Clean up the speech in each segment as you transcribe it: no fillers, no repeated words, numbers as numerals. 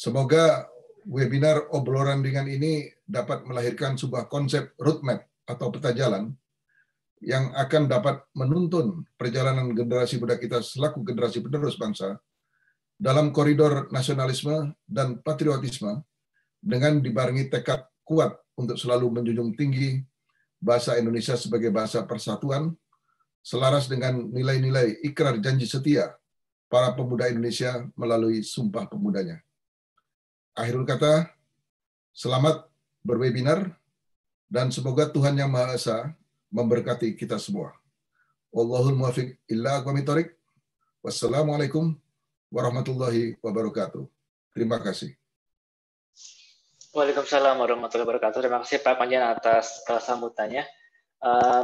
Semoga webinar obrolan ringan ini dapat melahirkan sebuah konsep roadmap atau peta jalan yang akan dapat menuntun perjalanan generasi muda kita selaku generasi penerus bangsa dalam koridor nasionalisme dan patriotisme dengan dibarengi tekad kuat untuk selalu menjunjung tinggi bahasa Indonesia sebagai bahasa persatuan, selaras dengan nilai-nilai ikrar janji setia para pemuda Indonesia melalui Sumpah Pemudanya. Akhirul kata, selamat berwebinar, dan semoga Tuhan Yang Maha Esa memberkati kita semua. Wallahul muwaffiq illa aqwamit thoriq. Wassalamualaikum warahmatullahi wabarakatuh. Terima kasih. Waalaikumsalam warahmatullahi wabarakatuh. Terima kasih Pak Panjen atas sambutannya.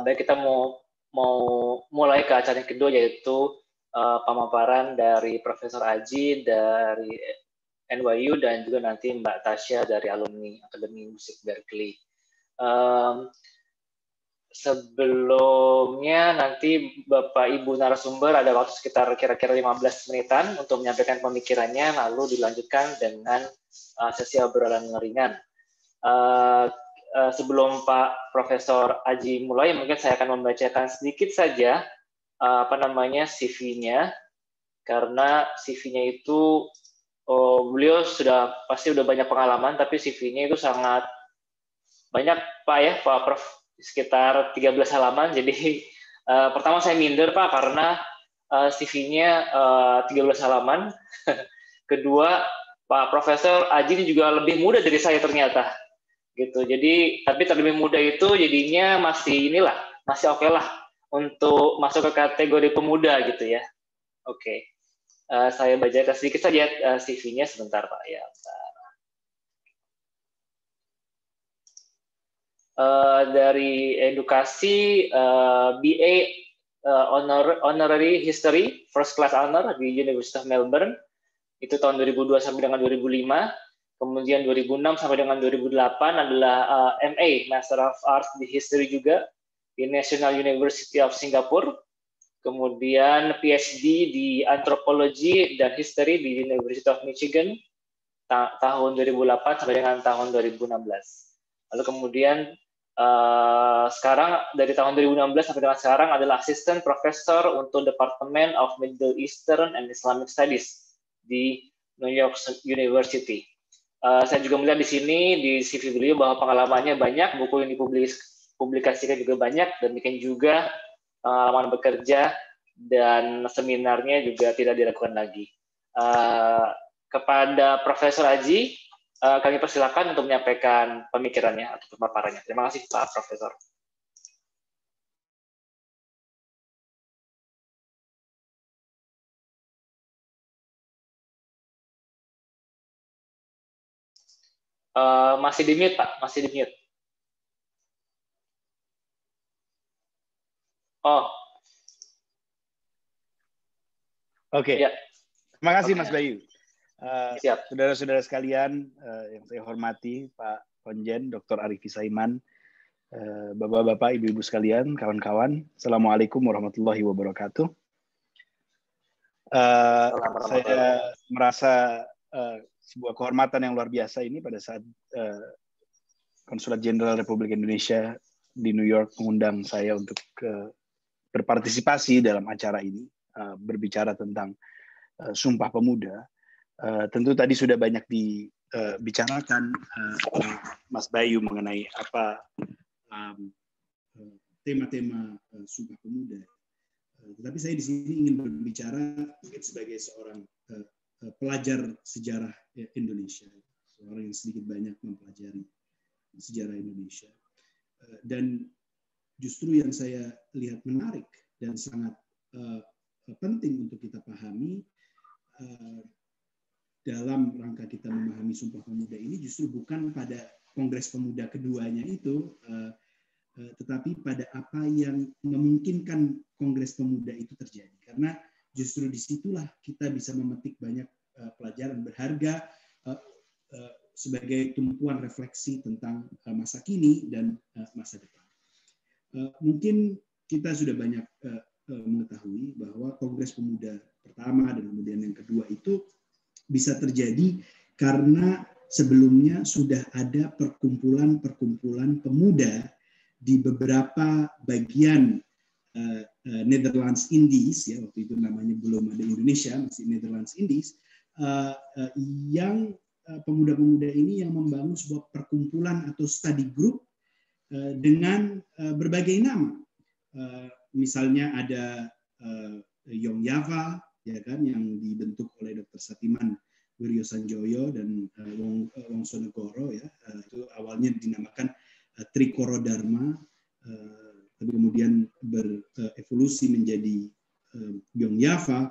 Baik, kita mau mulai ke acara yang kedua, yaitu pemaparan dari Profesor Aji dari NYU dan juga nanti Mbak Tasya dari alumni Akademi Musik Berklee. Sebelumnya nanti Bapak Ibu narasumber ada waktu sekitar kira-kira 15 menitan untuk menyampaikan pemikirannya, lalu dilanjutkan dengan sesi obrolan ringan. Sebelum Pak Profesor Aji mulai, mungkin saya akan membacakan sedikit saja CV-nya, karena CV-nya itu beliau pasti sudah banyak pengalaman, tapi CV-nya itu sangat banyak Pak ya, Pak Prof, sekitar 13 halaman. Jadi pertama saya minder Pak karena CV-nya 13 halaman. Kedua, Pak Profesor Aji ini juga lebih muda dari saya ternyata. Gitu. Jadi tapi terlebih muda itu jadinya masih oke lah untuk masuk ke kategori pemuda gitu ya. Oke. Saya baca sedikit saja CV-nya sebentar Pak ya. Dari edukasi BA Honorary History First Class Honor di University of Melbourne itu tahun 2002 sampai dengan 2005. Kemudian 2006 sampai dengan 2008 adalah MA Master of Arts di History juga di National University of Singapore. Kemudian PhD di Anthropology dan History di University of Michigan tahun 2008 sampai dengan tahun 2016. Lalu kemudian sekarang dari tahun 2016 sampai dengan sekarang adalah Assistant Professor untuk Department of Middle Eastern and Islamic Studies di New York University. Saya juga melihat di sini di CV beliau bahwa pengalamannya banyak, buku yang dipublikasikan juga banyak, dan demikian juga pengalaman bekerja dan seminarnya juga tidak dilakukan lagi. Kepada Profesor Aji, kami persilakan untuk menyampaikan pemikirannya atau pemaparannya. Terima kasih Pak Profesor. Masih di mute Pak, masih di mute. Oh. Oke. Ya. Terima kasih Mas Bayu. Siap. Saudara-saudara sekalian yang saya hormati, Pak Konjen, Dr. Arifi Saiman, Bapak-bapak, Ibu-ibu sekalian, kawan-kawan, Assalamualaikum warahmatullahi wabarakatuh. Saya merasa sebuah kehormatan yang luar biasa ini pada saat Konsulat Jenderal Republik Indonesia di New York mengundang saya untuk berpartisipasi dalam acara ini, berbicara tentang Sumpah Pemuda. Tentu tadi sudah banyak dibicarakan Mas Bayu mengenai apa tema-tema Sumpah Pemuda. Tetapi saya di sini ingin berbicara mungkin sebagai seorang pelajar sejarah Indonesia, seorang yang sedikit banyak mempelajari sejarah Indonesia. Dan justru yang saya lihat menarik dan sangat penting untuk kita pahami dalam rangka kita memahami Sumpah Pemuda ini justru bukan pada Kongres Pemuda keduanya itu, tetapi pada apa yang memungkinkan Kongres Pemuda itu terjadi. Karena justru disitulah kita bisa memetik banyak pelajaran berharga sebagai tumpuan refleksi tentang masa kini dan masa depan. Mungkin kita sudah banyak mengetahui bahwa Kongres Pemuda pertama dan kemudian yang kedua itu bisa terjadi karena sebelumnya sudah ada perkumpulan-perkumpulan pemuda di beberapa bagian Netherlands Indies, ya waktu itu namanya belum ada Indonesia, masih Netherlands Indies, yang pemuda-pemuda ini yang membangun sebuah perkumpulan atau study group dengan berbagai nama. Misalnya ada Young Java, ya kan, yang dibentuk oleh Dr. Satiman Wiryo Sanjoyo dan Wongsonegoro, ya, itu awalnya dinamakan Trikoro Dharma, tapi kemudian berevolusi menjadi Young Java.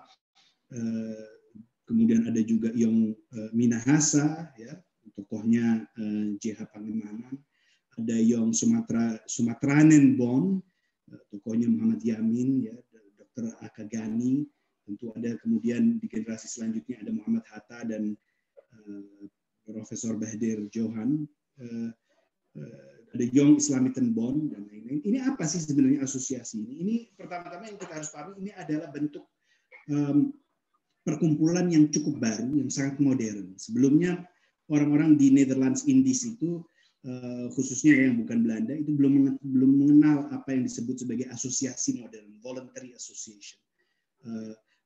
Kemudian ada juga Young Minahasa, ya, tokohnya J.H. Pangemanan. Ada Young Sumatranen Bon, tokohnya Muhammad Yamin, ya, Dr. Akagani. Tentu ada kemudian di generasi selanjutnya ada Muhammad Hatta dan Profesor Bahdir Johan. Ada Young Islamiten Bond dan lain-lain. Ini apa sih sebenarnya asosiasi ini? Ini pertama-tama yang kita harus pahami, ini adalah bentuk perkumpulan yang cukup baru, yang sangat modern. Sebelumnya orang-orang di Netherlands Indies itu, khususnya yang bukan Belanda, itu belum mengenal apa yang disebut sebagai asosiasi modern, voluntary association.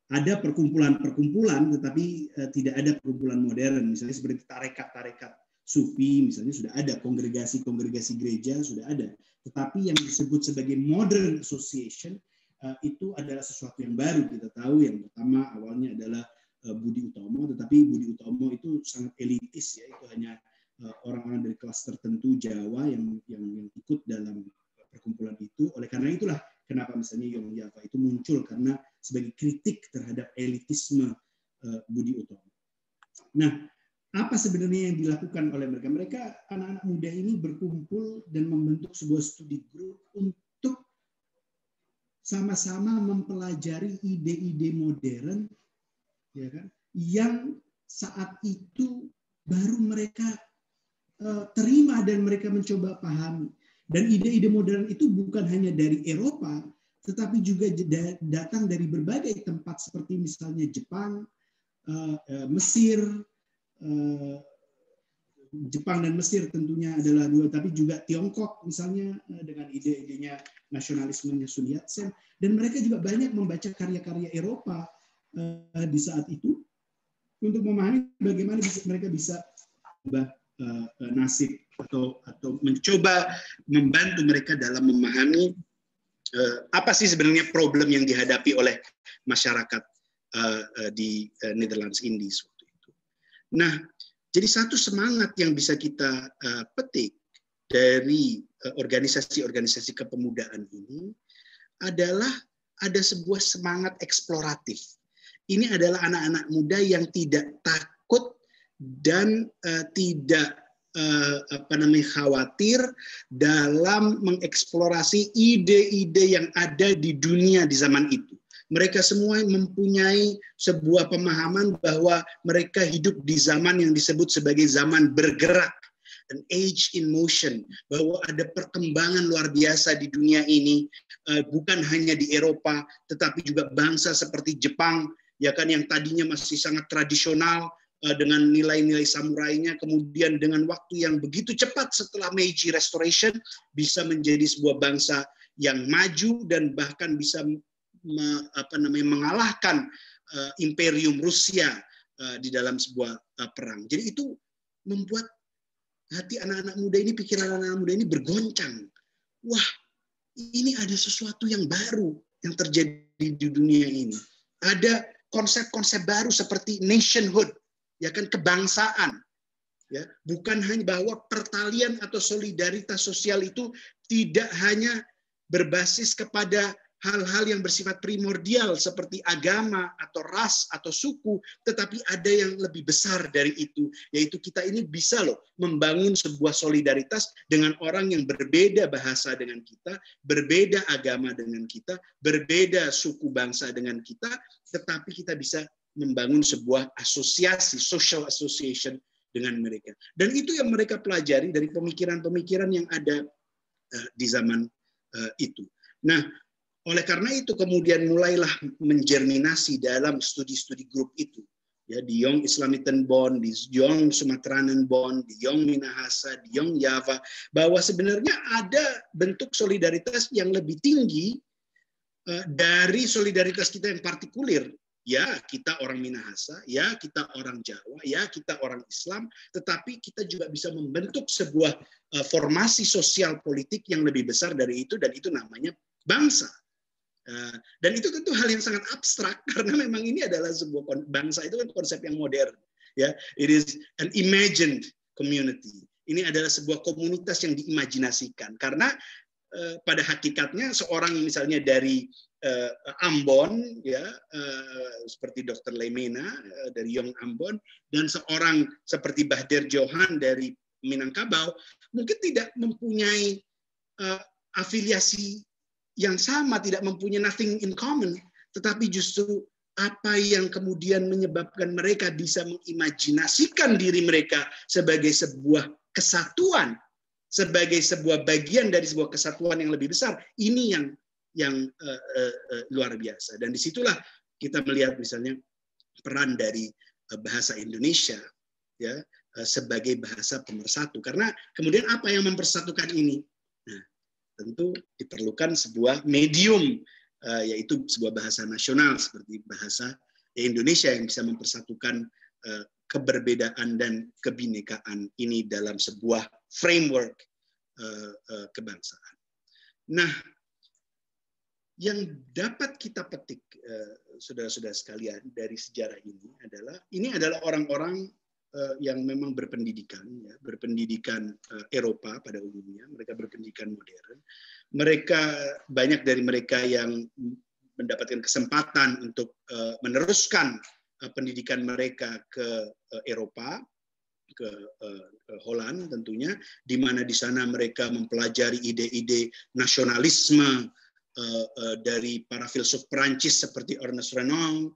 Ada perkumpulan-perkumpulan, tetapi tidak ada perkumpulan modern, misalnya seperti tarekat-tarekat Sufi, misalnya sudah ada, kongregasi-kongregasi gereja sudah ada. Tetapi yang disebut sebagai modern association itu adalah sesuatu yang baru. Kita tahu yang pertama awalnya adalah Budi Utomo, tetapi Budi Utomo itu sangat elitis, ya, itu hanya orang-orang dari kelas tertentu Jawa yang ikut dalam perkumpulan itu. Oleh karena itulah kenapa misalnya Young Java itu muncul, karena sebagai kritik terhadap elitisme Budi Utomo. Nah, apa sebenarnya yang dilakukan oleh mereka? Mereka, anak-anak muda ini berkumpul dan membentuk sebuah studi group untuk sama-sama mempelajari ide-ide modern, ya kan, yang saat itu baru mereka terima dan mereka mencoba pahami. Dan ide-ide modern itu bukan hanya dari Eropa, tetapi juga datang dari berbagai tempat seperti misalnya Jepang, Mesir. Jepang dan Mesir tentunya adalah dua, tapi juga Tiongkok misalnya dengan ide-idenya nasionalismenya Sun Yat-sen, dan mereka juga banyak membaca karya-karya Eropa di saat itu untuk memahami bagaimana mereka bisa ubah nasib atau mencoba membantu mereka dalam memahami apa sih sebenarnya problem yang dihadapi oleh masyarakat di Netherlands Indies. Nah, jadi satu semangat yang bisa kita petik dari organisasi-organisasi kepemudaan ini adalah ada sebuah semangat eksploratif. Ini adalah anak-anak muda yang tidak takut dan tidak khawatir dalam mengeksplorasi ide-ide yang ada di dunia di zaman itu. Mereka semua mempunyai sebuah pemahaman bahwa mereka hidup di zaman yang disebut sebagai zaman bergerak, an age in motion, bahwa ada perkembangan luar biasa di dunia ini, bukan hanya di Eropa, tetapi juga bangsa seperti Jepang, ya kan, yang tadinya masih sangat tradisional dengan nilai-nilai samurainya, kemudian dengan waktu yang begitu cepat setelah Meiji Restoration bisa menjadi sebuah bangsa yang maju dan bahkan bisa mengalahkan imperium Rusia di dalam sebuah perang. Jadi itu membuat hati anak-anak muda ini, pikiran anak-anak muda ini bergoncang. Wah, ini ada sesuatu yang baru yang terjadi di dunia ini. Ada konsep-konsep baru seperti nationhood, ya kan, kebangsaan. Ya, bukan hanya bahwa pertalian atau solidaritas sosial itu tidak hanya berbasis kepada hal-hal yang bersifat primordial seperti agama atau ras atau suku, tetapi ada yang lebih besar dari itu, yaitu kita ini bisa loh membangun sebuah solidaritas dengan orang yang berbeda bahasa dengan kita, berbeda agama dengan kita, berbeda suku bangsa dengan kita, tetapi kita bisa membangun sebuah asosiasi, social association dengan mereka. Dan itu yang mereka pelajari dari pemikiran-pemikiran yang ada di zaman itu. Nah, oleh karena itu kemudian mulailah menjerminasi dalam studi-studi grup itu ya, di Yong Islamitenbond, di Yong Sumatranenbond, di Yong Minahasa, di Yong Java, bahwa sebenarnya ada bentuk solidaritas yang lebih tinggi dari solidaritas kita yang partikulir. Ya, kita orang Minahasa, ya kita orang Jawa, ya kita orang Islam, tetapi kita juga bisa membentuk sebuah formasi sosial politik yang lebih besar dari itu, dan itu namanya bangsa. Dan itu tentu hal yang sangat abstrak, karena memang ini adalah sebuah bangsa, itu kan konsep yang modern. Ya, it is an imagined community. Ini adalah sebuah komunitas yang diimajinasikan, karena pada hakikatnya seorang misalnya dari Ambon, ya, seperti Dr. Lemena dari Yong Ambon, dan seorang seperti Bahdir Johan dari Minangkabau mungkin tidak mempunyai afiliasi yang sama, tidak mempunyai nothing in common, tetapi justru apa yang kemudian menyebabkan mereka bisa mengimajinasikan diri mereka sebagai sebuah kesatuan, sebagai sebuah bagian dari sebuah kesatuan yang lebih besar, ini yang luar biasa. Dan disitulah kita melihat misalnya peran dari bahasa Indonesia, ya, sebagai bahasa pemersatu. Karena kemudian apa yang mempersatukan ini? Nah, tentu diperlukan sebuah medium, yaitu sebuah bahasa nasional seperti bahasa Indonesia yang bisa mempersatukan keberbedaan dan kebinekaan ini dalam sebuah framework kebangsaan. Nah, yang dapat kita petik, saudara-saudara sekalian, dari sejarah ini adalah orang-orang yang memang berpendidikan, ya, berpendidikan Eropa pada umumnya, mereka berpendidikan modern. Mereka, banyak dari mereka yang mendapatkan kesempatan untuk meneruskan pendidikan mereka ke Eropa, ke Holland tentunya, di mana di sana mereka mempelajari ide-ide nasionalisme dari para filsuf Perancis seperti Ernest Renan,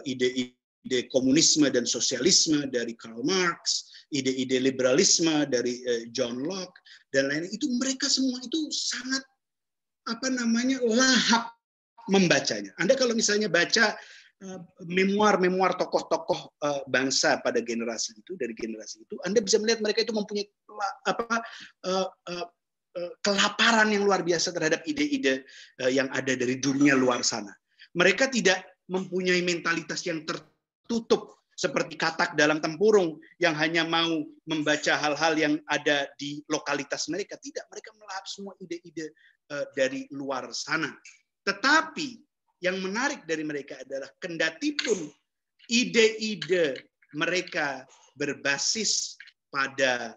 ide-ide komunisme dan sosialisme dari Karl Marx, ide-ide liberalisme dari John Locke dan lain-lain. Itu mereka semua itu sangat lahap membacanya. Anda kalau misalnya baca memoir tokoh-tokoh bangsa pada generasi itu, dari generasi itu, Anda bisa melihat mereka itu mempunyai kelaparan yang luar biasa terhadap ide-ide yang ada dari dunia luar sana. Mereka tidak mempunyai mentalitas yang tertutup seperti katak dalam tempurung yang hanya mau membaca hal-hal yang ada di lokalitas mereka. Tidak, mereka melahap semua ide-ide dari luar sana. Tetapi yang menarik dari mereka adalah kendatipun ide-ide mereka berbasis pada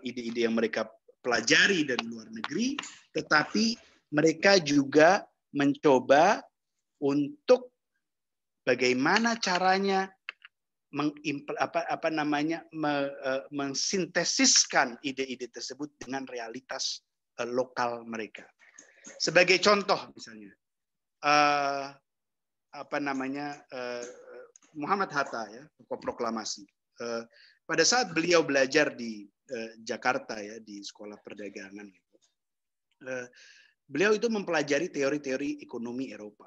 ide-ide yang mereka pelajari dari luar negeri, tetapi mereka juga mencoba untuk bagaimana caranya mensintesiskan ide-ide tersebut dengan realitas lokal mereka. Sebagai contoh misalnya, Muhammad Hatta, ya, tokoh proklamasi. Pada saat beliau belajar di Jakarta, ya, di sekolah perdagangan, beliau itu mempelajari teori-teori ekonomi Eropa,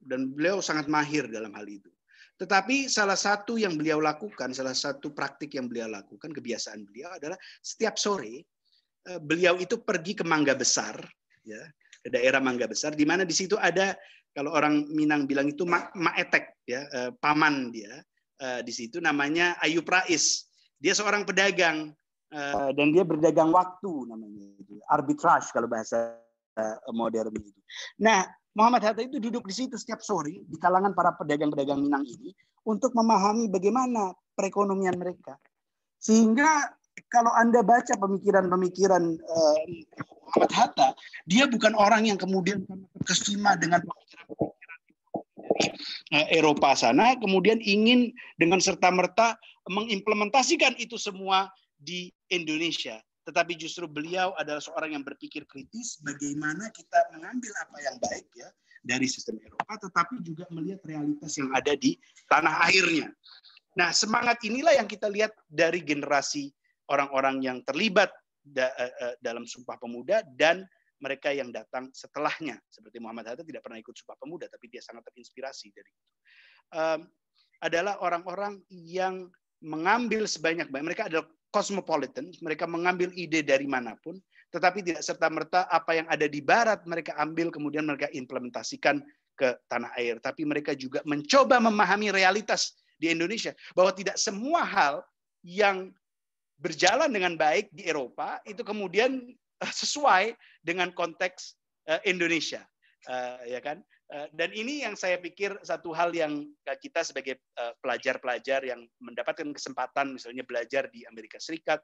dan beliau sangat mahir dalam hal itu. Tetapi salah satu yang beliau lakukan, salah satu praktik yang beliau lakukan, kebiasaan beliau adalah setiap sore beliau itu pergi ke Mangga Besar, ya, ke daerah Mangga Besar, di mana di situ ada, kalau orang Minang bilang itu maetek, ya, paman dia. Di situ namanya Ayub Rais. Dia seorang pedagang dan dia berdagang waktu, namanya arbitrage kalau bahasa modern itu. Nah, Muhammad Hatta itu duduk di situ setiap sore di kalangan para pedagang-pedagang Minang ini untuk memahami bagaimana perekonomian mereka. Sehingga kalau Anda baca pemikiran-pemikiran Muhammad Hatta, dia bukan orang yang kemudian terkesima dengan pemikiran-pemikiran Eropa sana, kemudian ingin dengan serta-merta mengimplementasikan itu semua di Indonesia. Tetapi justru beliau adalah seorang yang berpikir kritis, bagaimana kita mengambil apa yang baik, ya, dari sistem Eropa, tetapi juga melihat realitas yang ada di tanah airnya. Nah, semangat inilah yang kita lihat dari generasi orang-orang yang terlibat dalam Sumpah Pemuda dan mereka yang datang setelahnya. Seperti Muhammad Hatta tidak pernah ikut Sumpah Pemuda, tapi dia sangat terinspirasi dari itu. Adalah orang-orang yang mengambil sebanyak-banyak. Mereka adalah cosmopolitan, mereka mengambil ide dari manapun, tetapi tidak serta-merta apa yang ada di barat mereka ambil kemudian mereka implementasikan ke tanah air. Tapi mereka juga mencoba memahami realitas di Indonesia, bahwa tidak semua hal yang berjalan dengan baik di Eropa itu kemudian sesuai dengan konteks Indonesia, ya kan? Dan ini yang saya pikir satu hal yang kita sebagai pelajar-pelajar yang mendapatkan kesempatan misalnya belajar di Amerika Serikat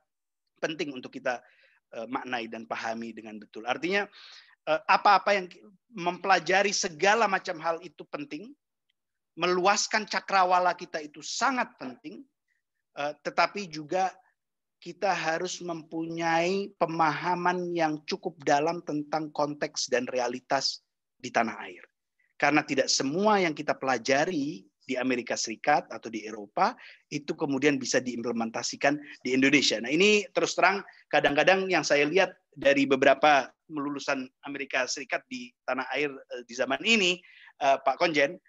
penting untuk kita maknai dan pahami dengan betul. Artinya apa-apa yang mempelajari segala macam hal itu penting, meluaskan cakrawala kita itu sangat penting, tetapi juga kita harus mempunyai pemahaman yang cukup dalam tentang konteks dan realitas di tanah air. Karena tidak semua yang kita pelajari di Amerika Serikat atau di Eropa itu kemudian bisa diimplementasikan di Indonesia. Nah ini terus terang kadang-kadang yang saya lihat dari beberapa lulusan Amerika Serikat di tanah air di zaman ini, Pak Konjen,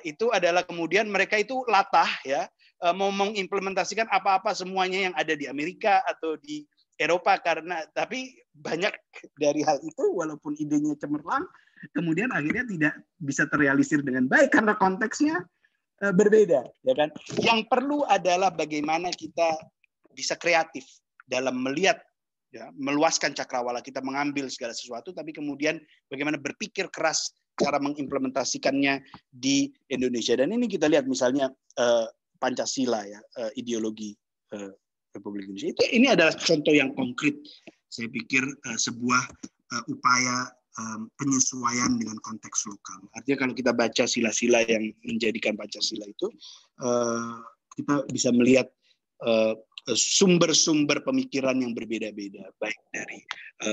itu adalah kemudian mereka itu latah ya, mau mengimplementasikan apa-apa semuanya yang ada di Amerika atau di Eropa, karena tapi banyak dari hal itu walaupun idenya cemerlang kemudian akhirnya tidak bisa terrealisir dengan baik karena konteksnya berbeda, ya kan? Yang perlu adalah bagaimana kita bisa kreatif dalam melihat, ya, meluaskan cakrawala kita, mengambil segala sesuatu, tapi kemudian bagaimana berpikir keras cara mengimplementasikannya di Indonesia. Dan ini kita lihat misalnya Pancasila, ya, ideologi Republik Indonesia. Ini adalah contoh yang konkret. Saya pikir sebuah upaya penyesuaian dengan konteks lokal. Artinya kalau kita baca sila-sila yang menjadikan Pancasila itu, kita bisa melihat sumber-sumber pemikiran yang berbeda-beda, baik dari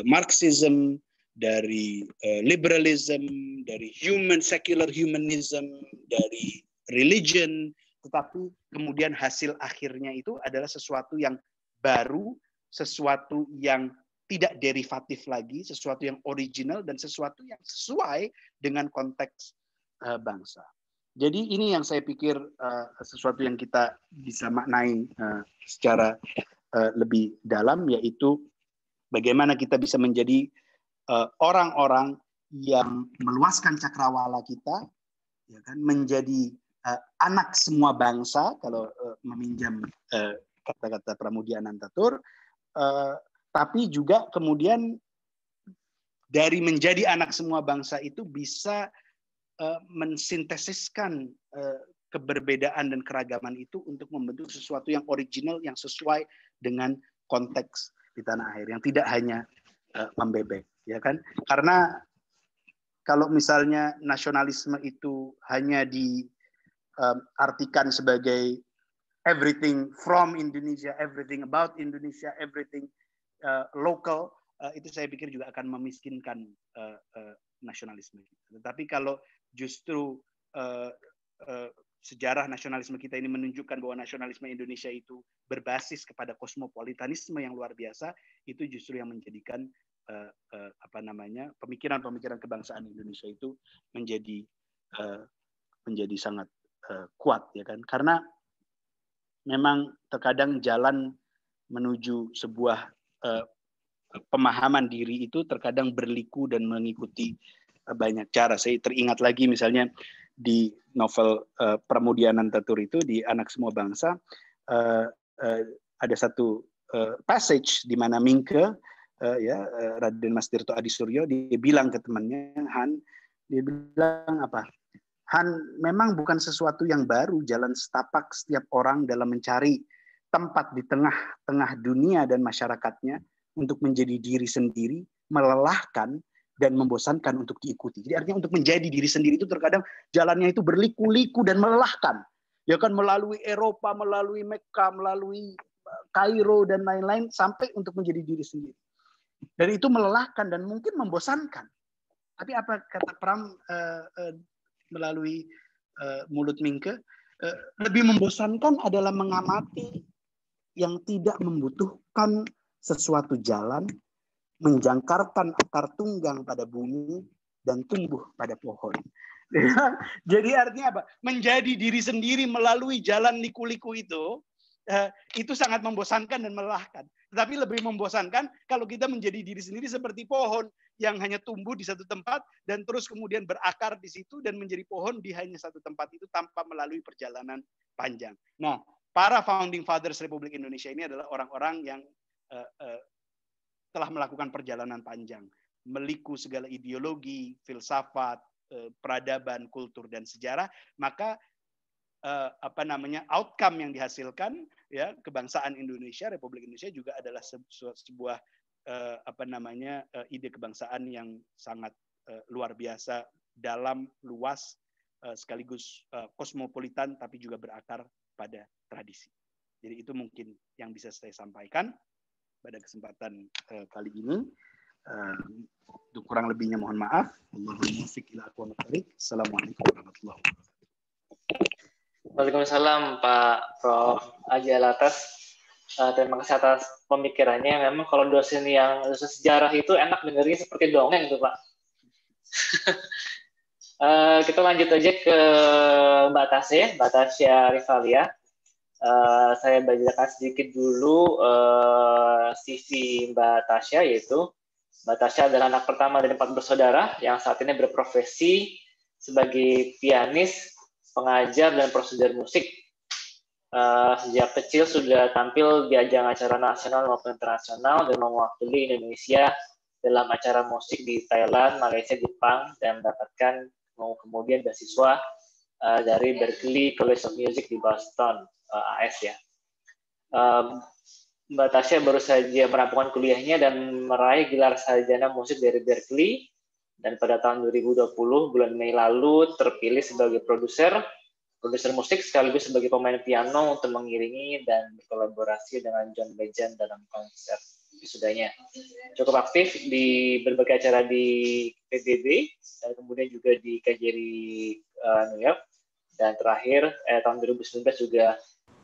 Marxism, dari liberalism, dari secular humanism, dari religion, tetapi kemudian hasil akhirnya itu adalah sesuatu yang baru, sesuatu yang tidak derivatif lagi, sesuatu yang original dan sesuatu yang sesuai dengan konteks bangsa. Jadi ini yang saya pikir sesuatu yang kita bisa maknai secara lebih dalam, yaitu bagaimana kita bisa menjadi orang-orang yang meluaskan cakrawala kita, ya kan, menjadi anak semua bangsa kalau meminjam kata-kata Pramudia Anantatur. Tapi juga kemudian dari menjadi anak semua bangsa itu bisa mensintesiskan keberbedaan dan keragaman itu untuk membentuk sesuatu yang original, yang sesuai dengan konteks di tanah air, yang tidak hanya membebek, ya kan? Karena kalau misalnya nasionalisme itu hanya diartikan sebagai everything from Indonesia, everything about Indonesia, everything local, itu saya pikir juga akan memiskinkan nasionalisme kita. Tetapi kalau justru sejarah nasionalisme kita ini menunjukkan bahwa nasionalisme Indonesia itu berbasis kepada kosmopolitanisme yang luar biasa, itu justru yang menjadikan pemikiran-pemikiran kebangsaan Indonesia itu menjadi sangat kuat, ya kan? Karena memang terkadang jalan menuju sebuah pemahaman diri itu terkadang berliku dan mengikuti banyak cara. Saya teringat lagi misalnya di novel Pramudia Anantatur itu, di Anak Semua Bangsa, ada satu passage di mana Mingke, Raden Mas Tirto Adi Suryo, dia bilang ke temannya, Han, dia bilang apa? Han, memang bukan sesuatu yang baru jalan setapak setiap orang dalam mencari tempat di tengah-tengah dunia dan masyarakatnya untuk menjadi diri sendiri, melelahkan dan membosankan untuk diikuti. Jadi artinya untuk menjadi diri sendiri itu terkadang jalannya itu berliku-liku dan melelahkan. Ya kan, melalui Eropa, melalui Mekah, melalui Kairo dan lain-lain sampai untuk menjadi diri sendiri. Dan itu melelahkan dan mungkin membosankan. Tapi apa kata Pram melalui mulut Mingke, lebih membosankan adalah mengamati yang tidak membutuhkan sesuatu jalan, menjangkarkan akar tunggang pada bumi dan tumbuh pada pohon. Jadi artinya apa? Menjadi diri sendiri melalui jalan liku-liku itu sangat membosankan dan melelahkan. Tetapi lebih membosankan kalau kita menjadi diri sendiri seperti pohon yang hanya tumbuh di satu tempat dan terus kemudian berakar di situ dan menjadi pohon di hanya satu tempat itu tanpa melalui perjalanan panjang. Nah, para founding fathers Republik Indonesia ini adalah orang-orang yang telah melakukan perjalanan panjang, meliku segala ideologi, filsafat, peradaban, kultur dan sejarah, maka outcome yang dihasilkan ya kebangsaan Indonesia, Republik Indonesia juga adalah sebuah ide kebangsaan yang sangat luar biasa dalam luas sekaligus kosmopolitan tapi juga berakar pada tradisi. Jadi itu mungkin yang bisa saya sampaikan pada kesempatan kali ini. Untuk kurang lebihnya mohon maaf. Assalamualaikum warahmatullahi wabarakatuh. Waalaikumsalam Pak Prof. Haji Alatas. Terima kasih atas pemikirannya. Memang kalau dosen sejarah itu enak dengarnya seperti dongeng tuh Pak. Kita lanjut aja ke Mbak Tasya Rivalia. Saya bacakan sedikit dulu CV Mbak Tasya, yaitu Mbak Tasya adalah anak pertama dari 4 bersaudara yang saat ini berprofesi sebagai pianis, pengajar, dan prosedur musik. Sejak kecil sudah tampil di ajang acara nasional maupun internasional dan mewakili Indonesia dalam acara musik di Thailand, Malaysia, Jepang, dan mendapatkan kemudian beasiswa dari Berklee College of Music di Boston, AS ya. Mbak Tasya baru saja merampungkan kuliahnya dan meraih gelar sarjana musik dari Berklee, dan pada tahun 2020 bulan Mei lalu terpilih sebagai produser musik sekaligus sebagai pemain piano untuk mengiringi dan berkolaborasi dengan John Legend dalam konser wisudanya. Cukup aktif di berbagai acara di PBB dan kemudian juga di KJRI New York, dan terakhir tahun 2019 juga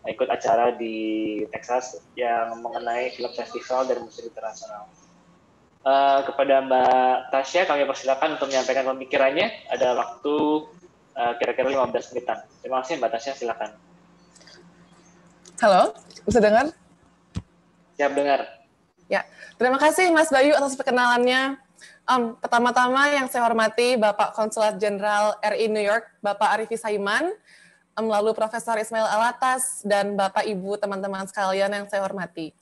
ikut acara di Texas yang mengenai film festival dan musik internasional. Kepada Mbak Tasya kami persilakan untuk menyampaikan pemikirannya. Ada waktu kira-kira 15 menitan. Terima kasih Mbak Tasya, silakan. Halo, bisa dengar? Siap dengar. Ya, terima kasih Mas Bayu atas perkenalannya. Pertama-tama yang saya hormati Bapak Konsulat Jenderal RI New York, Bapak Arifi Saiman, lalu Profesor Ismail Alatas, dan Bapak Ibu teman-teman sekalian yang saya hormati.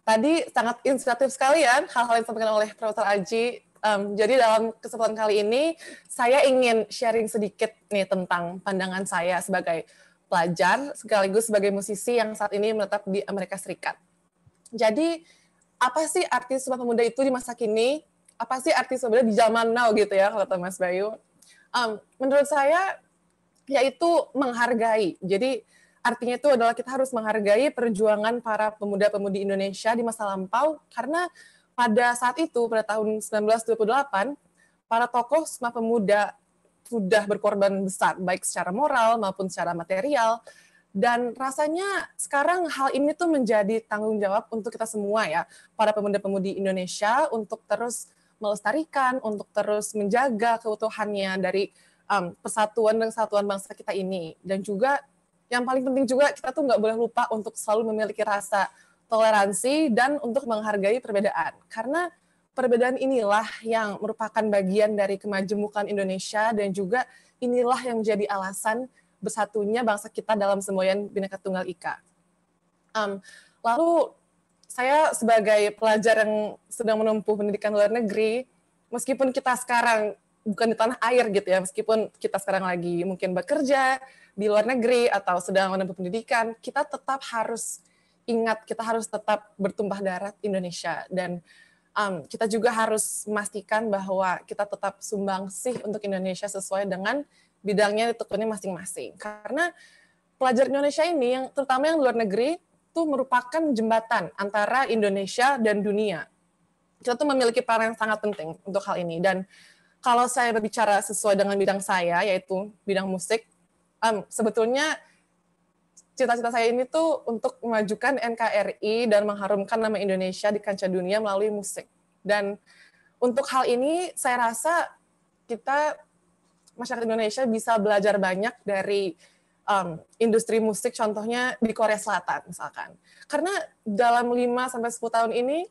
Tadi sangat inspiratif sekali ya hal-hal yang disampaikan oleh Profesor Aji. Jadi dalam kesempatan kali ini saya ingin sharing sedikit nih tentang pandangan saya sebagai pelajar sekaligus sebagai musisi yang saat ini menetap di Amerika Serikat. Jadi apa sih arti Sumpah Pemuda itu di masa kini? Apa sih arti Sumpah Pemuda di zaman now gitu ya, kata Mas Bayu? Menurut saya yaitu menghargai. Jadi artinya itu adalah kita harus menghargai perjuangan para pemuda-pemudi Indonesia di masa lampau, karena pada saat itu, pada tahun 1928, para tokoh Sumpah Pemuda sudah berkorban besar, baik secara moral maupun secara material, dan rasanya sekarang hal ini tuh menjadi tanggung jawab untuk kita semua ya, para pemuda-pemudi Indonesia, untuk terus melestarikan, untuk terus menjaga keutuhannya dari persatuan dan kesatuan bangsa kita ini. Dan juga yang paling penting juga kita tuh nggak boleh lupa untuk selalu memiliki rasa toleransi dan untuk menghargai perbedaan. Karena perbedaan inilah yang merupakan bagian dari kemajemukan Indonesia, dan juga inilah yang menjadi alasan bersatunya bangsa kita dalam semboyan Bhinneka Tunggal Ika. Lalu saya sebagai pelajar yang sedang menempuh pendidikan luar negeri, meskipun kita sekarang bukan di tanah air gitu ya, meskipun kita sekarang lagi mungkin bekerja di luar negeri atau sedang menempuh pendidikan, kita tetap harus ingat, kita harus tetap bertumpah darah Indonesia, dan kita juga harus memastikan bahwa kita tetap sumbangsih untuk Indonesia sesuai dengan bidangnya ditekuni masing-masing. Karena pelajar Indonesia ini, yang terutama yang luar negeri, itu merupakan jembatan antara Indonesia dan dunia. Kita tuh memiliki peran yang sangat penting untuk hal ini. Dan kalau saya berbicara sesuai dengan bidang saya, yaitu bidang musik, sebetulnya cita-cita saya ini tuh untuk memajukan NKRI dan mengharumkan nama Indonesia di kancah dunia melalui musik. Dan untuk hal ini saya rasa kita masyarakat Indonesia bisa belajar banyak dari industri musik, contohnya di Korea Selatan misalkan. Karena dalam 5-10 tahun ini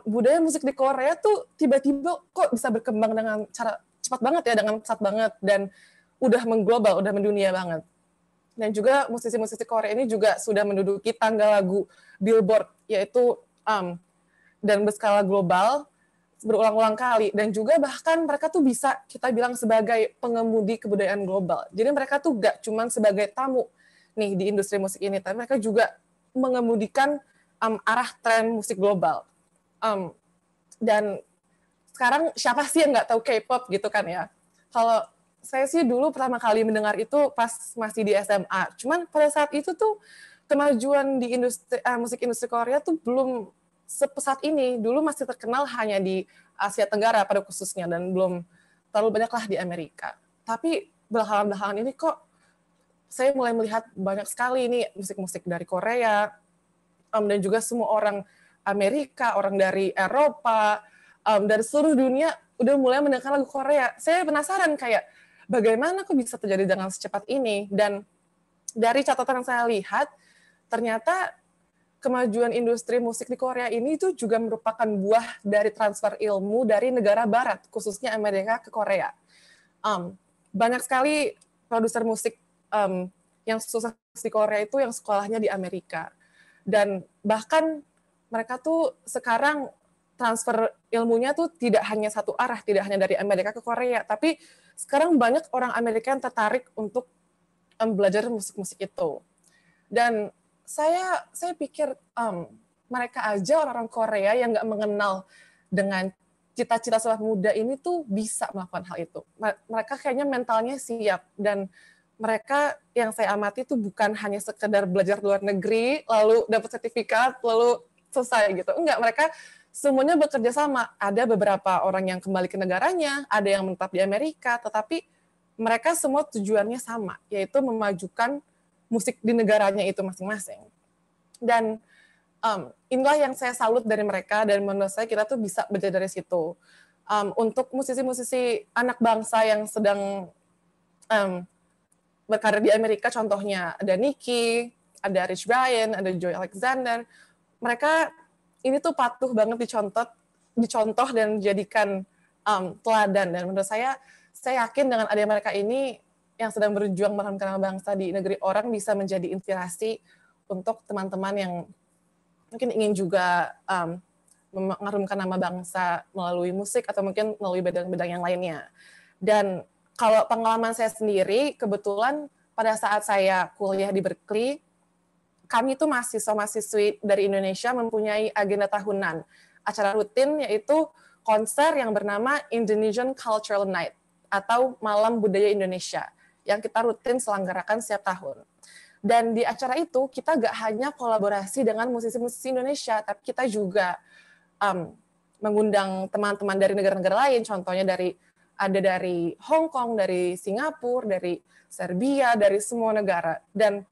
budaya musik di Korea tuh tiba-tiba kok bisa berkembang dengan cara cepat banget ya, dengan pesat banget, dan udah mengglobal, udah mendunia banget. Dan juga musisi-musisi Korea ini juga sudah menduduki tangga lagu Billboard, yaitu dan berskala global berulang-ulang kali, dan juga bahkan mereka tuh bisa kita bilang sebagai pengemudi kebudayaan global. Jadi mereka tuh gak cuma sebagai tamu nih di industri musik ini, tapi mereka juga mengemudikan arah tren musik global. Dan sekarang siapa sih yang nggak tahu K-pop gitu kan ya? Kalau saya sih dulu pertama kali mendengar itu pas masih di SMA. Cuman pada saat itu tuh kemajuan di musik industri Korea tuh belum sepesat ini. Dulu masih terkenal hanya di Asia Tenggara pada khususnya, dan belum terlalu banyak lah di Amerika. Tapi belakangan ini kok saya mulai melihat banyak sekali ini musik-musik dari Korea, dan juga semua orang Amerika, orang dari Eropa, dari seluruh dunia udah mulai mendengarkan lagu Korea. Saya penasaran kayak bagaimana kok bisa terjadi dengan secepat ini. Dan dari catatan yang saya lihat, ternyata kemajuan industri musik di Korea ini itu juga merupakan buah dari transfer ilmu dari negara barat, khususnya Amerika ke Korea. Banyak sekali produser musik yang sukses di Korea itu yang sekolahnya di Amerika. Dan bahkan mereka tuh sekarang transfer ilmunya tuh tidak hanya satu arah, tidak hanya dari Amerika ke Korea, tapi sekarang banyak orang Amerika yang tertarik untuk belajar musik-musik itu. Dan saya pikir mereka aja orang-orang Korea yang nggak mengenal dengan cita-cita Sumpah Pemuda ini tuh bisa melakukan hal itu. Mereka kayaknya mentalnya siap, dan mereka yang saya amati tuh bukan hanya sekedar belajar di luar negeri, lalu dapat sertifikat, lalu selesai gitu. Enggak, mereka semuanya bekerja sama. Ada beberapa orang yang kembali ke negaranya, ada yang menetap di Amerika, tetapi mereka semua tujuannya sama, yaitu memajukan musik di negaranya itu masing-masing. Dan inilah yang saya salut dari mereka, dan menurut saya kita tuh bisa belajar dari situ. Untuk musisi-musisi anak bangsa yang sedang berkarir di Amerika, contohnya ada Nicki, ada Rich Brian, ada Joy Alexander, mereka ini tuh patuh banget dicontoh dan dijadikan teladan. Dan menurut saya yakin dengan adanya mereka ini yang sedang berjuang mengharumkan nama bangsa di negeri orang bisa menjadi inspirasi untuk teman-teman yang mungkin ingin juga mengharumkan nama bangsa melalui musik atau mungkin melalui bidang-bidang yang lainnya. Dan kalau pengalaman saya sendiri, kebetulan pada saat saya kuliah di Berkeley, kami itu mahasiswa-mahasiswi dari Indonesia mempunyai agenda tahunan, acara rutin yaitu konser yang bernama Indonesian Cultural Night atau Malam Budaya Indonesia, yang kita rutin selenggarakan setiap tahun. Dan di acara itu kita gak hanya kolaborasi dengan musisi-musisi Indonesia, tapi kita juga mengundang teman-teman dari negara-negara lain, contohnya ada dari Hong Kong, dari Singapura, dari Serbia, dari semua negara. Dan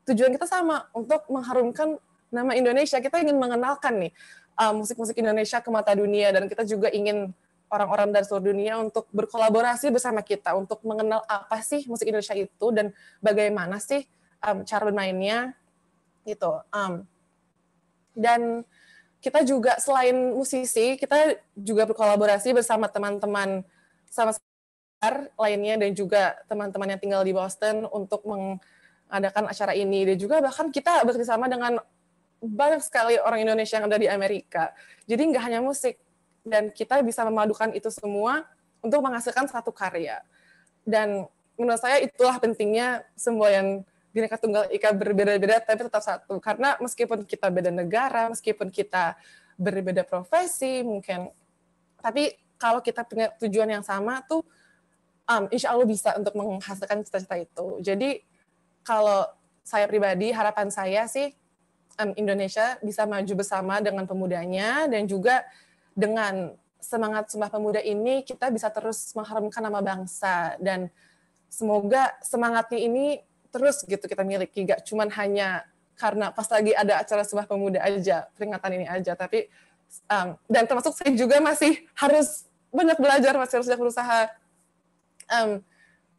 tujuan kita sama, untuk mengharumkan nama Indonesia. Kita ingin mengenalkan nih musik-musik Indonesia ke mata dunia, dan kita juga ingin orang-orang dari seluruh dunia untuk berkolaborasi bersama kita untuk mengenal apa sih musik Indonesia itu dan bagaimana sih cara bermainnya gitu. Dan kita juga selain musisi, kita juga berkolaborasi bersama teman-teman sama lainnya dan juga teman-teman yang tinggal di Boston untuk mengadakan acara ini. Dan juga bahkan kita bekerjasama dengan banyak sekali orang Indonesia yang ada di Amerika. Jadi nggak hanya musik, dan kita bisa memadukan itu semua untuk menghasilkan satu karya. Dan menurut saya itulah pentingnya semboyan Bhinneka Tunggal Ika berbeda-beda tapi tetap satu. Karena meskipun kita beda negara, meskipun kita berbeda profesi mungkin, tapi kalau kita punya tujuan yang sama tuh insya Allah bisa untuk menghasilkan cita-cita itu. Jadi kalau saya pribadi, harapan saya sih Indonesia bisa maju bersama dengan pemudanya, dan juga dengan semangat Sumpah Pemuda ini kita bisa terus mengharumkan nama bangsa, dan semoga semangatnya ini terus gitu kita miliki, gak cuman hanya karena pas lagi ada acara Sumpah Pemuda aja, peringatan ini aja, tapi Dan termasuk saya juga masih harus banyak belajar, masih harus berusaha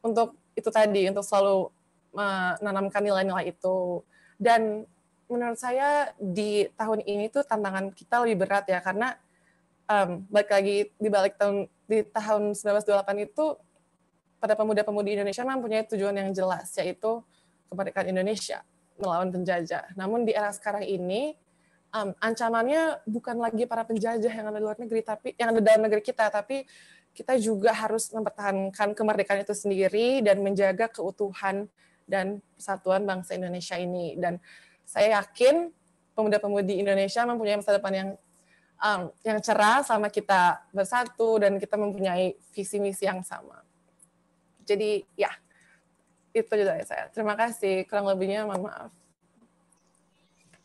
untuk itu tadi, untuk selalu menanamkan nilai-nilai itu. Dan menurut saya di tahun ini tuh tantangan kita lebih berat ya, karena balik lagi di tahun 1928 itu pada pemuda-pemudi Indonesia mempunyai tujuan yang jelas, yaitu kemerdekaan Indonesia melawan penjajah. Namun di era sekarang ini ancamannya bukan lagi para penjajah yang ada di luar negeri, tapi yang ada dalam negeri kita, tapi kita juga harus mempertahankan kemerdekaan itu sendiri dan menjaga keutuhan dan persatuan bangsa Indonesia ini. Dan saya yakin pemuda-pemudi Indonesia mempunyai masa depan yang cerah sama kita bersatu dan kita mempunyai visi misi yang sama. Jadi ya, itu juga saya. Terima kasih. Kurang lebihnya mohon maaf.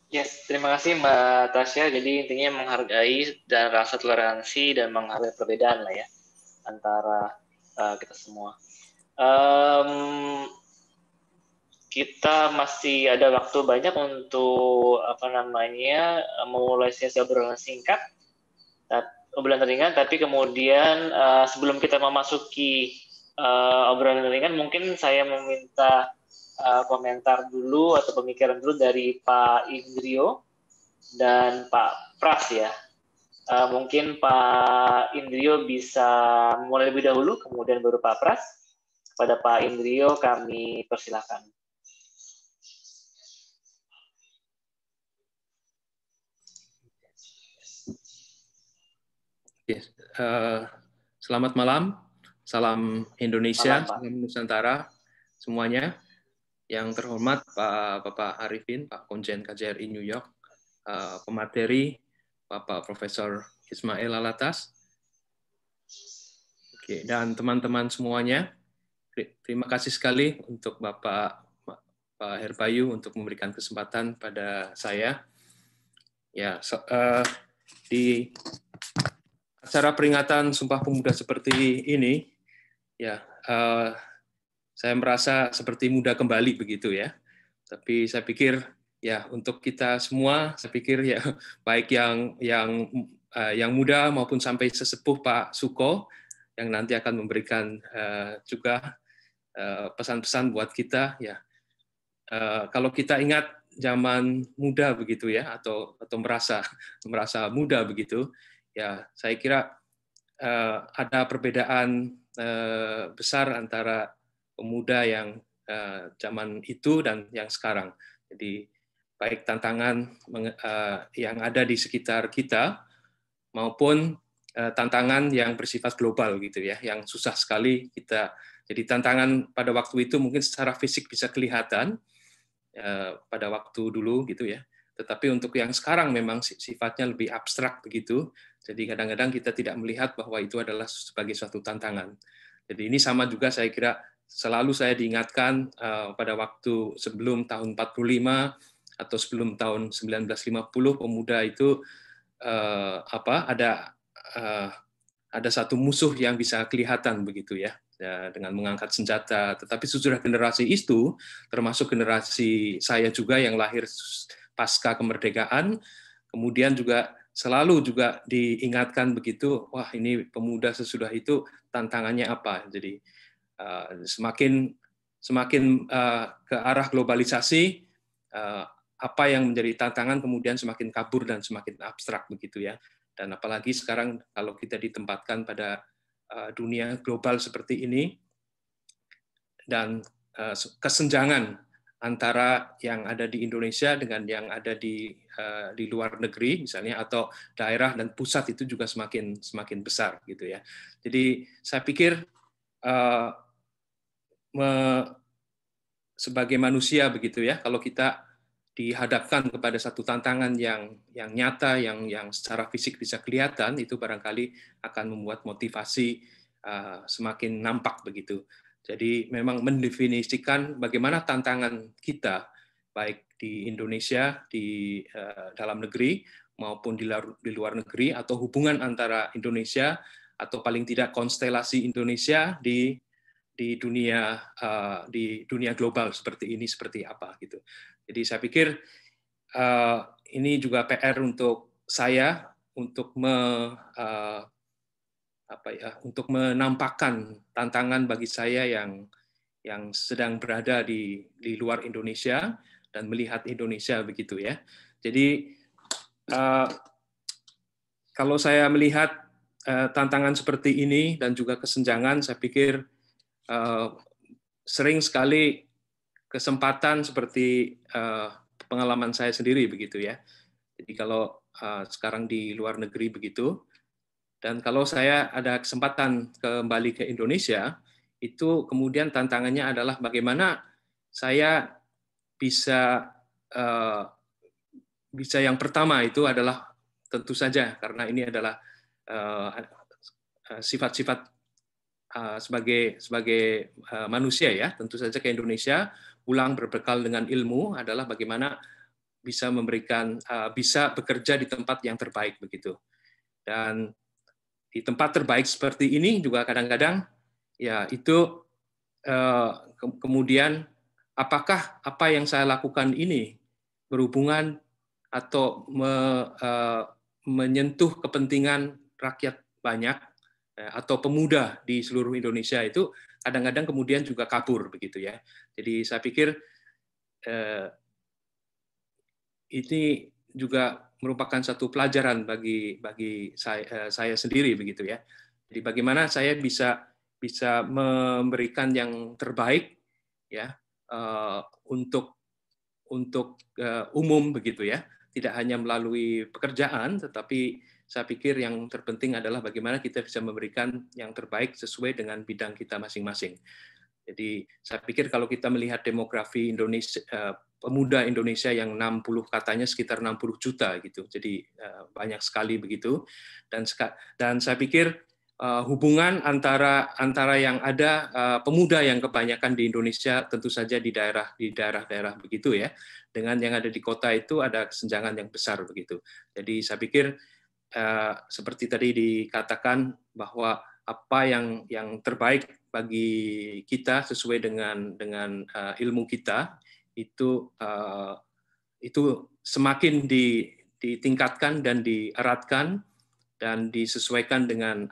Yes, terima kasih Mbak Tasya. Jadi intinya menghargai dan rasa toleransi dan menghargai perbedaan lah ya antara kita semua. Kita masih ada waktu banyak untuk memulai sesi obrolan singkat, obrolan ringan. Tapi kemudian sebelum kita memasuki obrolan ringan, mungkin saya meminta komentar dulu atau pemikiran dulu dari Pak Indrio dan Pak Pras ya. Mungkin Pak Indrio bisa mulai lebih dahulu, kemudian baru Pak Pras. Pada Pak Indrio kami persilakan. Yes. Selamat malam, salam Indonesia, salam Nusantara semuanya. Yang terhormat Bapak Arifin, Pak Konjen KJRI New York, pemateri Bapak Profesor Ismail Alatas, dan teman-teman semuanya. Terima kasih sekali untuk Pak Herbayu untuk memberikan kesempatan pada saya. Ya, di acara peringatan Sumpah Pemuda seperti ini, ya. Saya merasa seperti muda kembali begitu ya. Tapi saya pikir ya untuk kita semua, saya pikir ya baik yang muda maupun sampai sesepuh Pak Suko yang nanti akan memberikan juga pesan-pesan buat kita ya. Kalau kita ingat zaman muda begitu ya, atau merasa muda begitu, ya saya kira ada perbedaan besar antara pemuda yang zaman itu dan yang sekarang. Jadi baik tantangan yang ada di sekitar kita maupun tantangan yang bersifat global gitu ya, yang susah sekali kita. Jadi tantangan pada waktu itu mungkin secara fisik bisa kelihatan pada waktu dulu gitu ya. Tetapi untuk yang sekarang memang sifatnya lebih abstrak begitu. Jadi kadang-kadang kita tidak melihat bahwa itu adalah sebagai suatu tantangan. Jadi ini sama juga saya kira selalu saya diingatkan pada waktu sebelum tahun 45 atau sebelum tahun 1950 pemuda itu ada satu musuh yang bisa kelihatan begitu ya, dengan mengangkat senjata. Tetapi sesudah generasi itu, termasuk generasi saya juga yang lahir pasca kemerdekaan, kemudian juga selalu juga diingatkan begitu, wah ini pemuda sesudah itu tantangannya apa. Jadi semakin ke arah globalisasi, apa yang menjadi tantangan kemudian semakin kabur dan semakin abstrak begitu ya. Dan apalagi sekarang kalau kita ditempatkan pada dunia global seperti ini, dan kesenjangan antara yang ada di Indonesia dengan yang ada di luar negeri misalnya, atau daerah dan pusat itu juga semakin besar gitu ya. Jadi saya pikir sebagai manusia begitu ya, kalau kita dihadapkan kepada satu tantangan yang nyata, yang secara fisik bisa kelihatan, itu barangkali akan membuat motivasi semakin nampak begitu. Jadi memang mendefinisikan bagaimana tantangan kita, baik di Indonesia, di dalam negeri, maupun di luar negeri, atau hubungan antara Indonesia, atau paling tidak konstelasi Indonesia di dunia global seperti ini, seperti apa gitu. Jadi saya pikir ini juga PR untuk saya untuk menampakkan tantangan bagi saya yang sedang berada di luar Indonesia dan melihat Indonesia begitu ya. Jadi kalau saya melihat tantangan seperti ini dan juga kesenjangan, saya pikir sering sekali kesempatan seperti pengalaman saya sendiri begitu ya. Jadi kalau sekarang di luar negeri begitu, dan kalau saya ada kesempatan kembali ke Indonesia, itu kemudian tantangannya adalah bagaimana saya bisa yang pertama itu adalah tentu saja karena ini adalah sifat-sifat sebagai manusia ya, tentu saja ke Indonesia pulang berbekal dengan ilmu adalah bagaimana bisa bisa bekerja di tempat yang terbaik begitu. Dan di tempat terbaik seperti ini juga kadang-kadang ya itu kemudian apakah apa yang saya lakukan ini berhubungan atau menyentuh kepentingan rakyat banyak atau pemuda di seluruh Indonesia, itu kadang-kadang kemudian juga kabur begitu ya. Jadi saya pikir ini juga merupakan satu pelajaran bagi saya sendiri begitu ya. Jadi bagaimana saya bisa memberikan yang terbaik ya untuk umum begitu ya. Tidak hanya melalui pekerjaan, tetapi saya pikir yang terpenting adalah bagaimana kita bisa memberikan yang terbaik sesuai dengan bidang kita masing-masing. Jadi saya pikir kalau kita melihat demografi Indonesia, pemuda Indonesia yang 60 katanya sekitar 60 juta gitu. Jadi banyak sekali begitu. Dan saya pikir hubungan antara yang ada pemuda yang kebanyakan di Indonesia tentu saja di daerah-daerah begitu ya, dengan yang ada di kota itu ada kesenjangan yang besar begitu. Jadi saya pikir seperti tadi dikatakan bahwa apa yang terbaik bagi kita sesuai dengan ilmu kita itu semakin ditingkatkan dan dieratkan dan disesuaikan dengan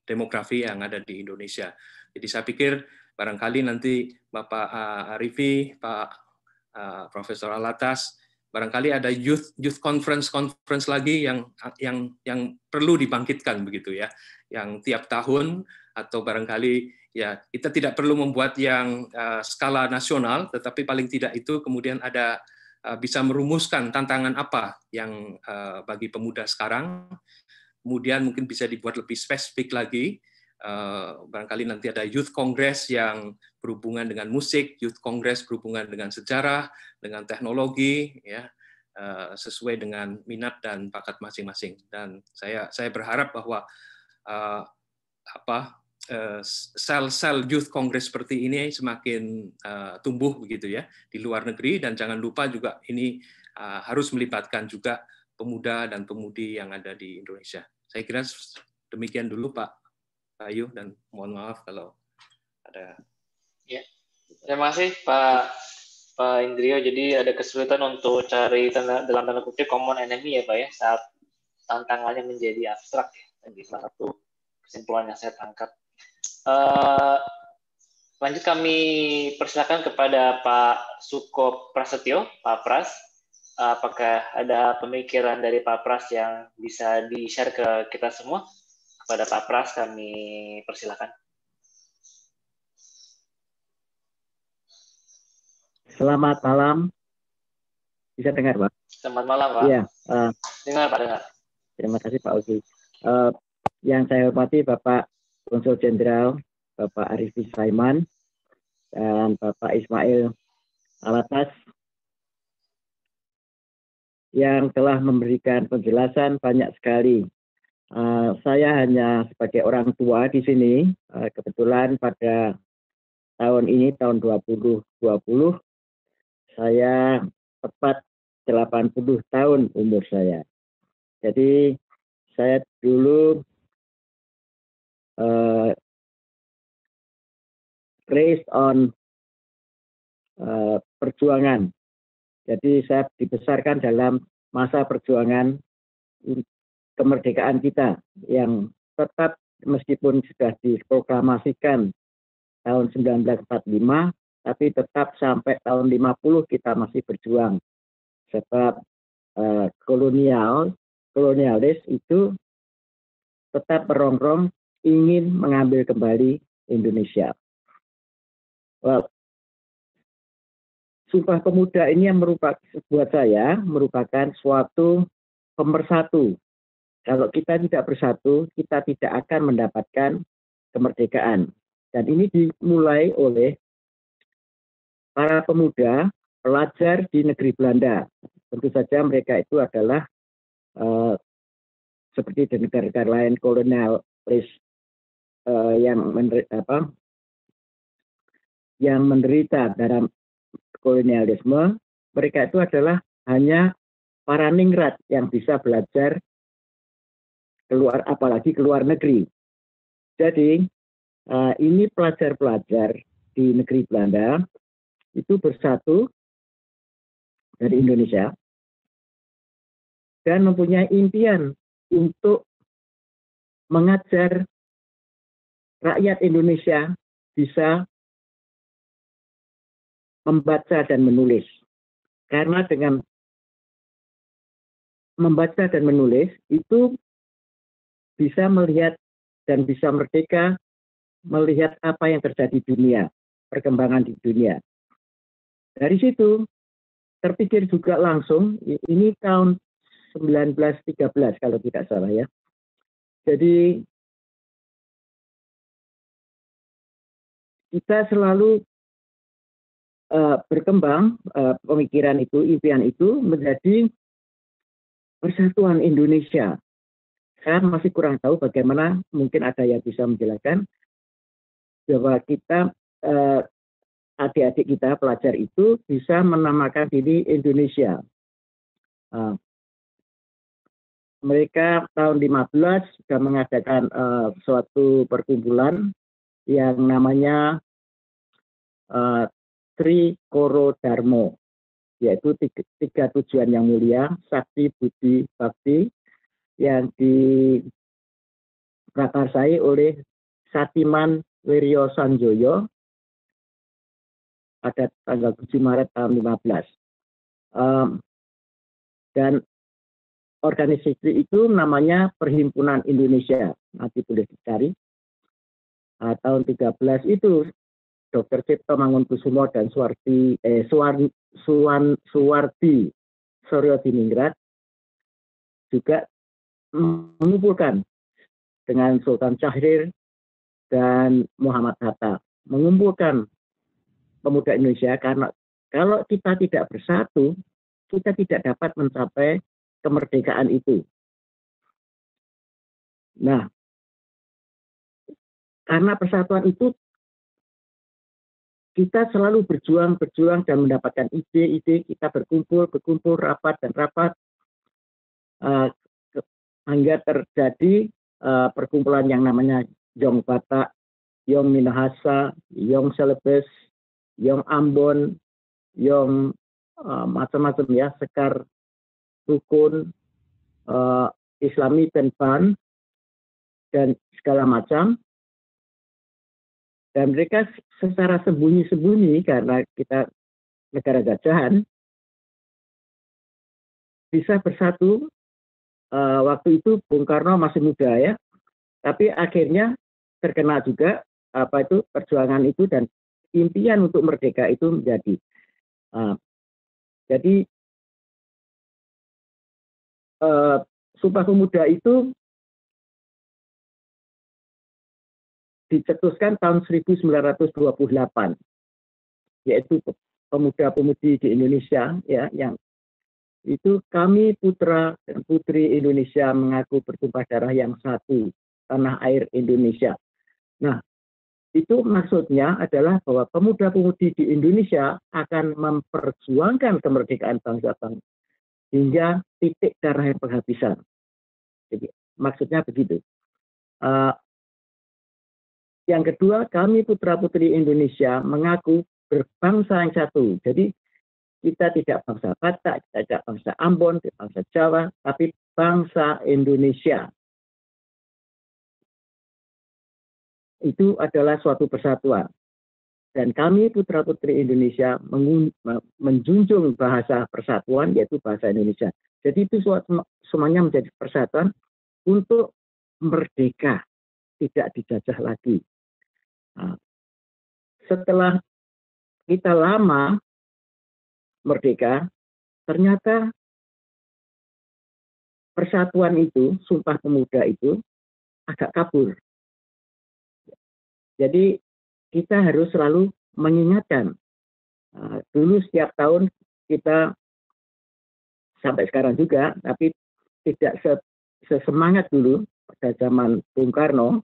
demografi yang ada di Indonesia. Jadi saya pikir barangkali nanti Bapak Arifi, Pak Profesor Alatas, barangkali ada youth conference lagi yang perlu dibangkitkan begitu ya, yang tiap tahun atau barangkali ya kita tidak perlu membuat yang skala nasional, tetapi paling tidak itu kemudian ada bisa merumuskan tantangan apa yang bagi pemuda sekarang, kemudian mungkin bisa dibuat lebih spesifik lagi. Barangkali nanti ada Youth Congress yang berhubungan dengan musik, Youth Congress berhubungan dengan sejarah, dengan teknologi, ya sesuai dengan minat dan bakat masing-masing. Dan saya berharap bahwa sel-sel Youth Congress seperti ini semakin tumbuh begitu ya di luar negeri, dan jangan lupa juga ini harus melibatkan juga pemuda dan pemudi yang ada di Indonesia. Saya kira demikian dulu Pak Bayu, dan mohon maaf kalau ada. Ya, terima kasih Pak Indrio. Jadi ada kesulitan untuk cari dalam tanda kutip common enemy ya Pak ya, saat tantangannya menjadi abstrak ya. Jadi salah satu kesimpulan yang saya tangkap. Lanjut kami persilakan kepada Pak Suko Prasetyo, Pak Pras. Apakah ada pemikiran dari Pak Pras yang bisa di-share ke kita semua? Kepada Pak Pras kami persilakan. Selamat malam. Bisa dengar, Pak? Selamat malam, Pak. Iya. Dengar, Pak, dengar. Terima kasih, Pak Ugi. Yang saya hormati Bapak Konsul Jenderal, Bapak Arifi Saiman, dan Bapak Ismail Alatas, yang telah memberikan penjelasan banyak sekali. Saya hanya sebagai orang tua di sini, kebetulan pada tahun ini, tahun 2020, saya tepat 80 tahun umur saya. Jadi saya dulu raised on perjuangan. Jadi saya dibesarkan dalam masa perjuangan kemerdekaan kita yang tetap meskipun sudah diproklamasikan tahun 1945, tapi tetap sampai tahun 50 kita masih berjuang. Sebab kolonialis itu tetap merongrong ingin mengambil kembali Indonesia. Well, Sumpah Pemuda ini yang buat saya merupakan suatu pemersatu. Kalau kita tidak bersatu, kita tidak akan mendapatkan kemerdekaan. Dan ini dimulai oleh para pemuda pelajar di negeri Belanda. Tentu saja mereka itu adalah seperti di negara-negara lain kolonialis yang menderita dalam kolonialisme. Mereka itu adalah hanya para ningrat yang bisa belajar keluar, apalagi keluar negeri. Jadi ini pelajar-pelajar di negeri Belanda itu bersatu dari Indonesia dan mempunyai impian untuk mengajar rakyat Indonesia bisa membaca dan menulis. Karena dengan membaca dan menulis itu bisa melihat dan bisa merdeka melihat apa yang terjadi di dunia, perkembangan di dunia. Dari situ terpikir juga langsung, ini tahun 1913 kalau tidak salah ya. Jadi kita selalu berkembang pemikiran itu, impian itu menjadi persatuan Indonesia. Saya masih kurang tahu bagaimana, mungkin ada yang bisa menjelaskan bahwa kita adik-adik kita pelajar itu bisa menamakan diri Indonesia. Mereka tahun 15 sudah mengadakan suatu perkumpulan yang namanya Tri Koro Dharmo, yaitu tiga tujuan yang mulia, sakti, budi, bakti, yang diprakarsai oleh Satiman Wiryo Sanjoyo pada tanggal 7 Maret tahun 15. Dan organisasi itu namanya Perhimpunan Indonesia, nanti boleh dicari. Tahun 13 itu Dr. Cipto Mangunkusumo dan Suwardi Soryodiningrat juga mengumpulkan dengan Sultan Syahrir dan Muhammad Hatta, mengumpulkan pemuda Indonesia, karena kalau kita tidak bersatu, kita tidak dapat mencapai kemerdekaan itu. Nah, karena persatuan itu kita selalu berjuang dan mendapatkan ide-ide, kita berkumpul, rapat dan rapat, hingga terjadi perkumpulan yang namanya Yong Batak, Yong Minahasa, Yong Celebes, Yong Ambon, Yong macam-macam ya, Sekar Rukun, Islami Penpan, dan segala macam. Dan mereka secara sembunyi-sembunyi, karena kita negara jajahan, bisa bersatu. Waktu itu Bung Karno masih muda ya, tapi akhirnya terkena juga perjuangan itu, dan impian untuk merdeka itu menjadi. Jadi Sumpah Pemuda itu dicetuskan tahun 1928, yaitu pemuda-pemudi di Indonesia ya, yang itu kami putra dan putri Indonesia mengaku bertumpah darah yang satu, tanah air Indonesia. Nah, itu maksudnya adalah bahwa pemuda-pemudi di Indonesia akan memperjuangkan kemerdekaan bangsa-bangsa hingga titik darah yang penghabisan. Jadi maksudnya begitu. Yang kedua, kami putra-putri Indonesia mengaku berbangsa yang satu. Jadi kita tidak bangsa Batak, kita tidak bangsa Ambon, tidak bangsa Jawa, tapi bangsa Indonesia. Itu adalah suatu persatuan. Dan kami putra-putri Indonesia menjunjung bahasa persatuan, yaitu bahasa Indonesia. Jadi itu semuanya menjadi persatuan untuk merdeka, tidak dijajah lagi. Nah, setelah kita lama merdeka, ternyata persatuan itu, Sumpah Pemuda itu, agak kabur. Jadi kita harus selalu mengingatkan. Dulu setiap tahun kita, sampai sekarang juga, tapi tidak sesemangat dulu pada zaman Bung Karno,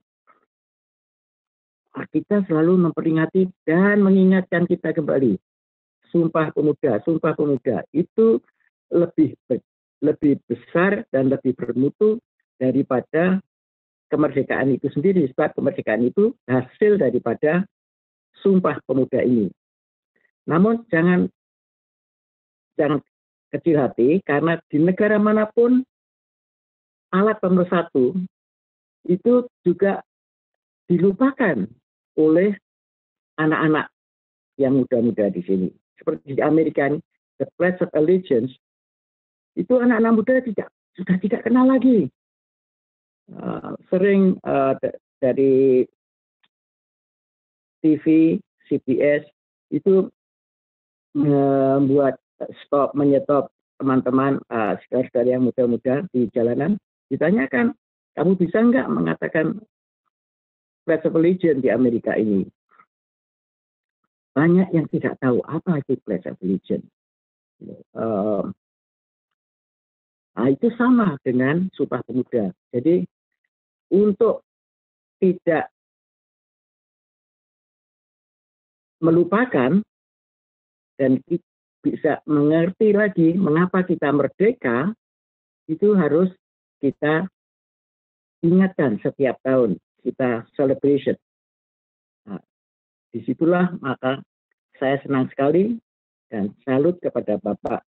kita selalu memperingati dan mengingatkan kita kembali. Sumpah Pemuda itu lebih besar dan lebih bermutu daripada kemerdekaan itu sendiri. Sebab kemerdekaan itu hasil daripada Sumpah Pemuda ini. Namun jangan kecil hati, karena di negara manapun alat pemersatu itu juga dilupakan oleh anak-anak yang muda-muda di sini. Seperti di Amerika, the Pledge of Allegiance, itu anak-anak muda sudah tidak kenal lagi. Sering dari TV, CBS itu membuat menyetop teman-teman saudara yang muda-muda di jalanan, ditanyakan, kamu bisa nggak mengatakan Pledge of Allegiance di Amerika ini? Banyak yang tidak tahu apa itu Pledge of Allegiance. Itu sama dengan Sumpah Pemuda. Jadi untuk tidak melupakan dan bisa mengerti lagi mengapa kita merdeka, itu harus kita ingatkan setiap tahun, kita celebration. Nah, disitulah maka saya senang sekali dan salut kepada Bapak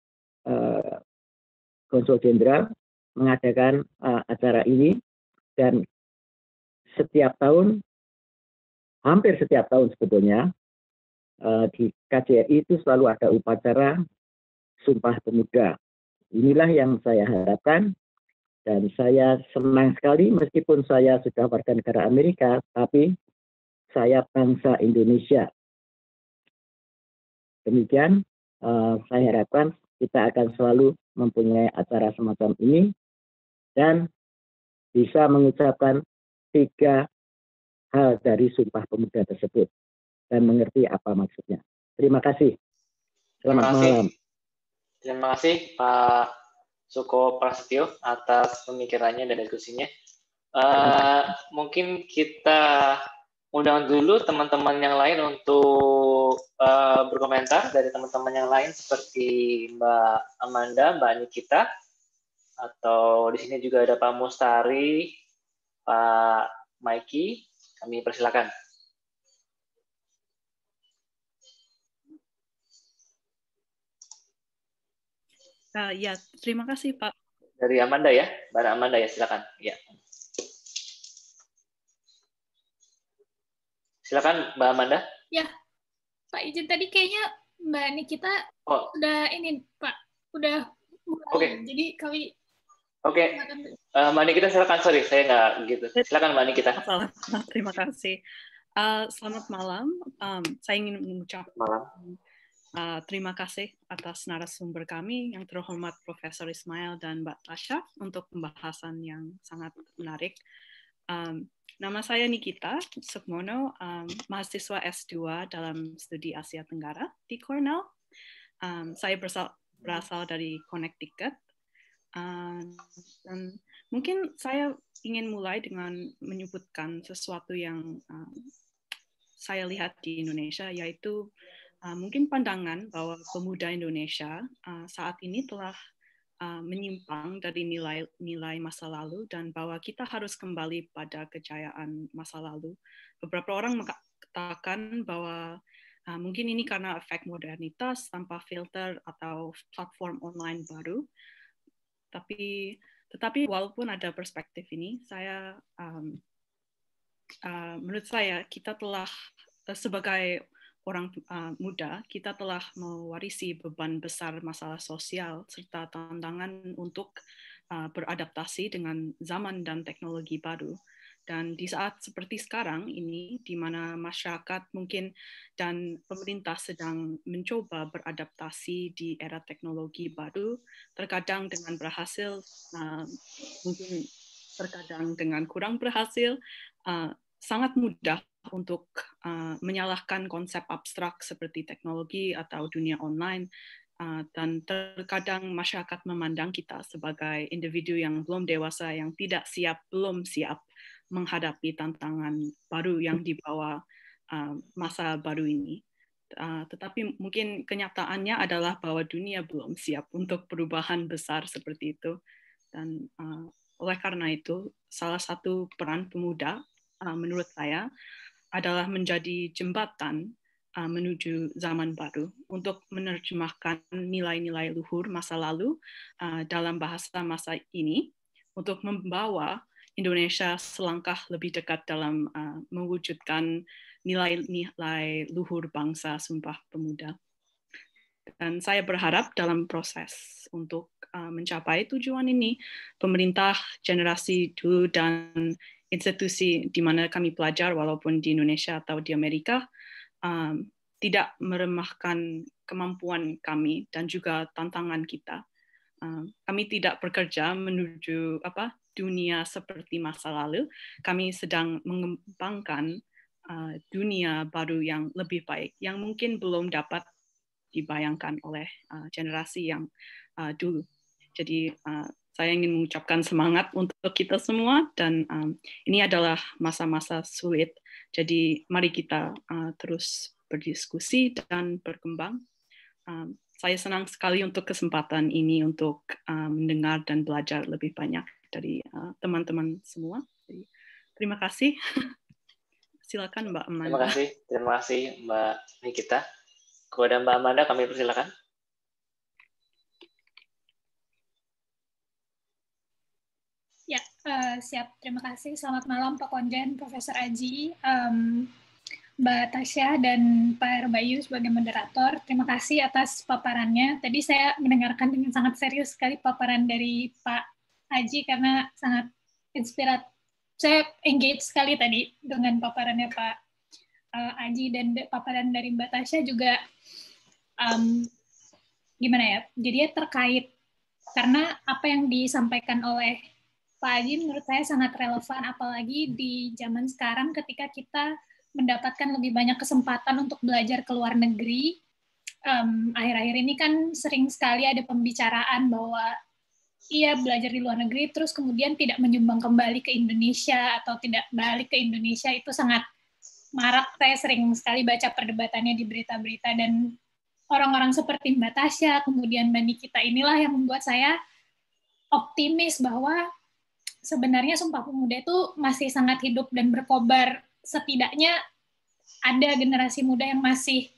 Konsul Jenderal mengadakan acara ini, dan setiap tahun, hampir setiap tahun sebetulnya, di KJRI itu selalu ada upacara Sumpah Pemuda. Inilah yang saya harapkan, dan saya senang sekali meskipun saya sudah warga negara Amerika, tapi saya bangsa Indonesia. Demikian, saya harapkan kita akan selalu mempunyai acara semacam ini dan bisa mengucapkan 3 hal dari Sumpah Pemuda tersebut dan mengerti apa maksudnya. Terima kasih. Selamat malam. Terima kasih Pak Suko Prasetyo atas pemikirannya dan diskusinya. Mungkin kita undang dulu teman-teman yang lain untuk berkomentar dari teman-teman yang lain seperti Mbak Amanda, Mbak Nikita, atau di sini juga ada Pak Mustari, Pak Maiki. Kami persilakan. Ya, terima kasih Pak. Dari Amanda ya, Mbak Amanda ya, silakan. Ya. Silakan Mbak Amanda. Ya, Pak izin tadi kayaknya Mbak Nikita udah ini Pak, udah mulai. Oke. Jadi kami. Oke. Mbak Nikita silakan, sorry saya nggak gitu. Silakan Mbak Nikita. Terima kasih. Selamat malam. Saya ingin mengucapkan terima kasih atas narasumber kami yang terhormat Profesor Ismail dan Mbak Tasha untuk pembahasan yang sangat menarik. Nama saya Nikita Sukmono, mahasiswa S2 dalam studi Asia Tenggara di Cornell. Saya berasal dari Connecticut. Dan mungkin saya ingin mulai dengan menyebutkan sesuatu yang saya lihat di Indonesia, yaitu mungkin pandangan bahwa pemuda Indonesia saat ini telah menyimpang dari nilai masa lalu dan bahwa kita harus kembali pada kejayaan masa lalu. Beberapa orang mengatakan bahwa mungkin ini karena efek modernitas tanpa filter atau platform online baru. Tapi Tetapi walaupun ada perspektif ini, menurut saya kita telah sebagai orang muda, kita telah mewarisi beban besar masalah sosial serta tantangan untuk beradaptasi dengan zaman dan teknologi baru. Dan di saat seperti sekarang ini, di mana masyarakat mungkin dan pemerintah sedang mencoba beradaptasi di era teknologi baru, terkadang dengan berhasil, mungkin terkadang dengan kurang berhasil, sangat mudah untuk menyalahkan konsep abstrak seperti teknologi atau dunia online, dan terkadang masyarakat memandang kita sebagai individu yang belum dewasa, yang belum siap menghadapi tantangan baru yang dibawa masa baru ini. Tetapi mungkin kenyataannya adalah bahwa dunia belum siap untuk perubahan besar seperti itu. Dan oleh karena itu, salah satu peran pemuda menurut saya adalah menjadi jembatan menuju zaman baru untuk menerjemahkan nilai-nilai luhur masa lalu dalam bahasa masa ini, untuk membawa Indonesia selangkah lebih dekat dalam mewujudkan nilai-nilai luhur bangsa Sumpah Pemuda. Dan saya berharap dalam proses untuk mencapai tujuan ini, pemerintah, generasi dulu, dan institusi di mana kami pelajar, walaupun di Indonesia atau di Amerika, tidak meremehkan kemampuan kami dan juga tantangan kita. Kami tidak bekerja menuju dunia seperti masa lalu. Kami sedang mengembangkan dunia baru yang lebih baik, yang mungkin belum dapat dibayangkan oleh generasi yang dulu. Jadi saya ingin mengucapkan semangat untuk kita semua, dan ini adalah masa-masa sulit. Jadi mari kita terus berdiskusi dan berkembang. Saya senang sekali untuk kesempatan ini untuk mendengar dan belajar lebih banyak dari teman-teman semua. Jadi, terima kasih. Silakan Mbak Amanda. Terima kasih Mbak Nikita. Kepada Mbak Amanda kami persilakan. Ya, siap. Terima kasih. Selamat malam Pak Konjen, Profesor Aji, Mbak Tasya, dan Pak Herbayu sebagai moderator. Terima kasih atas paparannya. Tadi saya mendengarkan dengan sangat serius sekali paparan dari Pak Aji karena sangat inspiratif. Saya engage sekali tadi dengan paparannya Pak Aji, dan paparan dari Mbak Tasya juga gimana ya? Jadi terkait, karena apa yang disampaikan oleh Pak Aji menurut saya sangat relevan, apalagi di zaman sekarang ketika kita mendapatkan lebih banyak kesempatan untuk belajar ke luar negeri. Akhir-akhir ini kan sering sekali ada pembicaraan bahwa iya belajar di luar negeri terus kemudian tidak menyumbang kembali ke Indonesia atau tidak balik ke Indonesia, itu sangat marak. Saya sering sekali baca perdebatannya di berita-berita, dan orang-orang seperti Mbak Tasya, kemudian Mbak Nikita inilah yang membuat saya optimis bahwa sebenarnya Sumpah Pemuda itu masih sangat hidup dan berkobar. Setidaknya ada generasi muda yang masih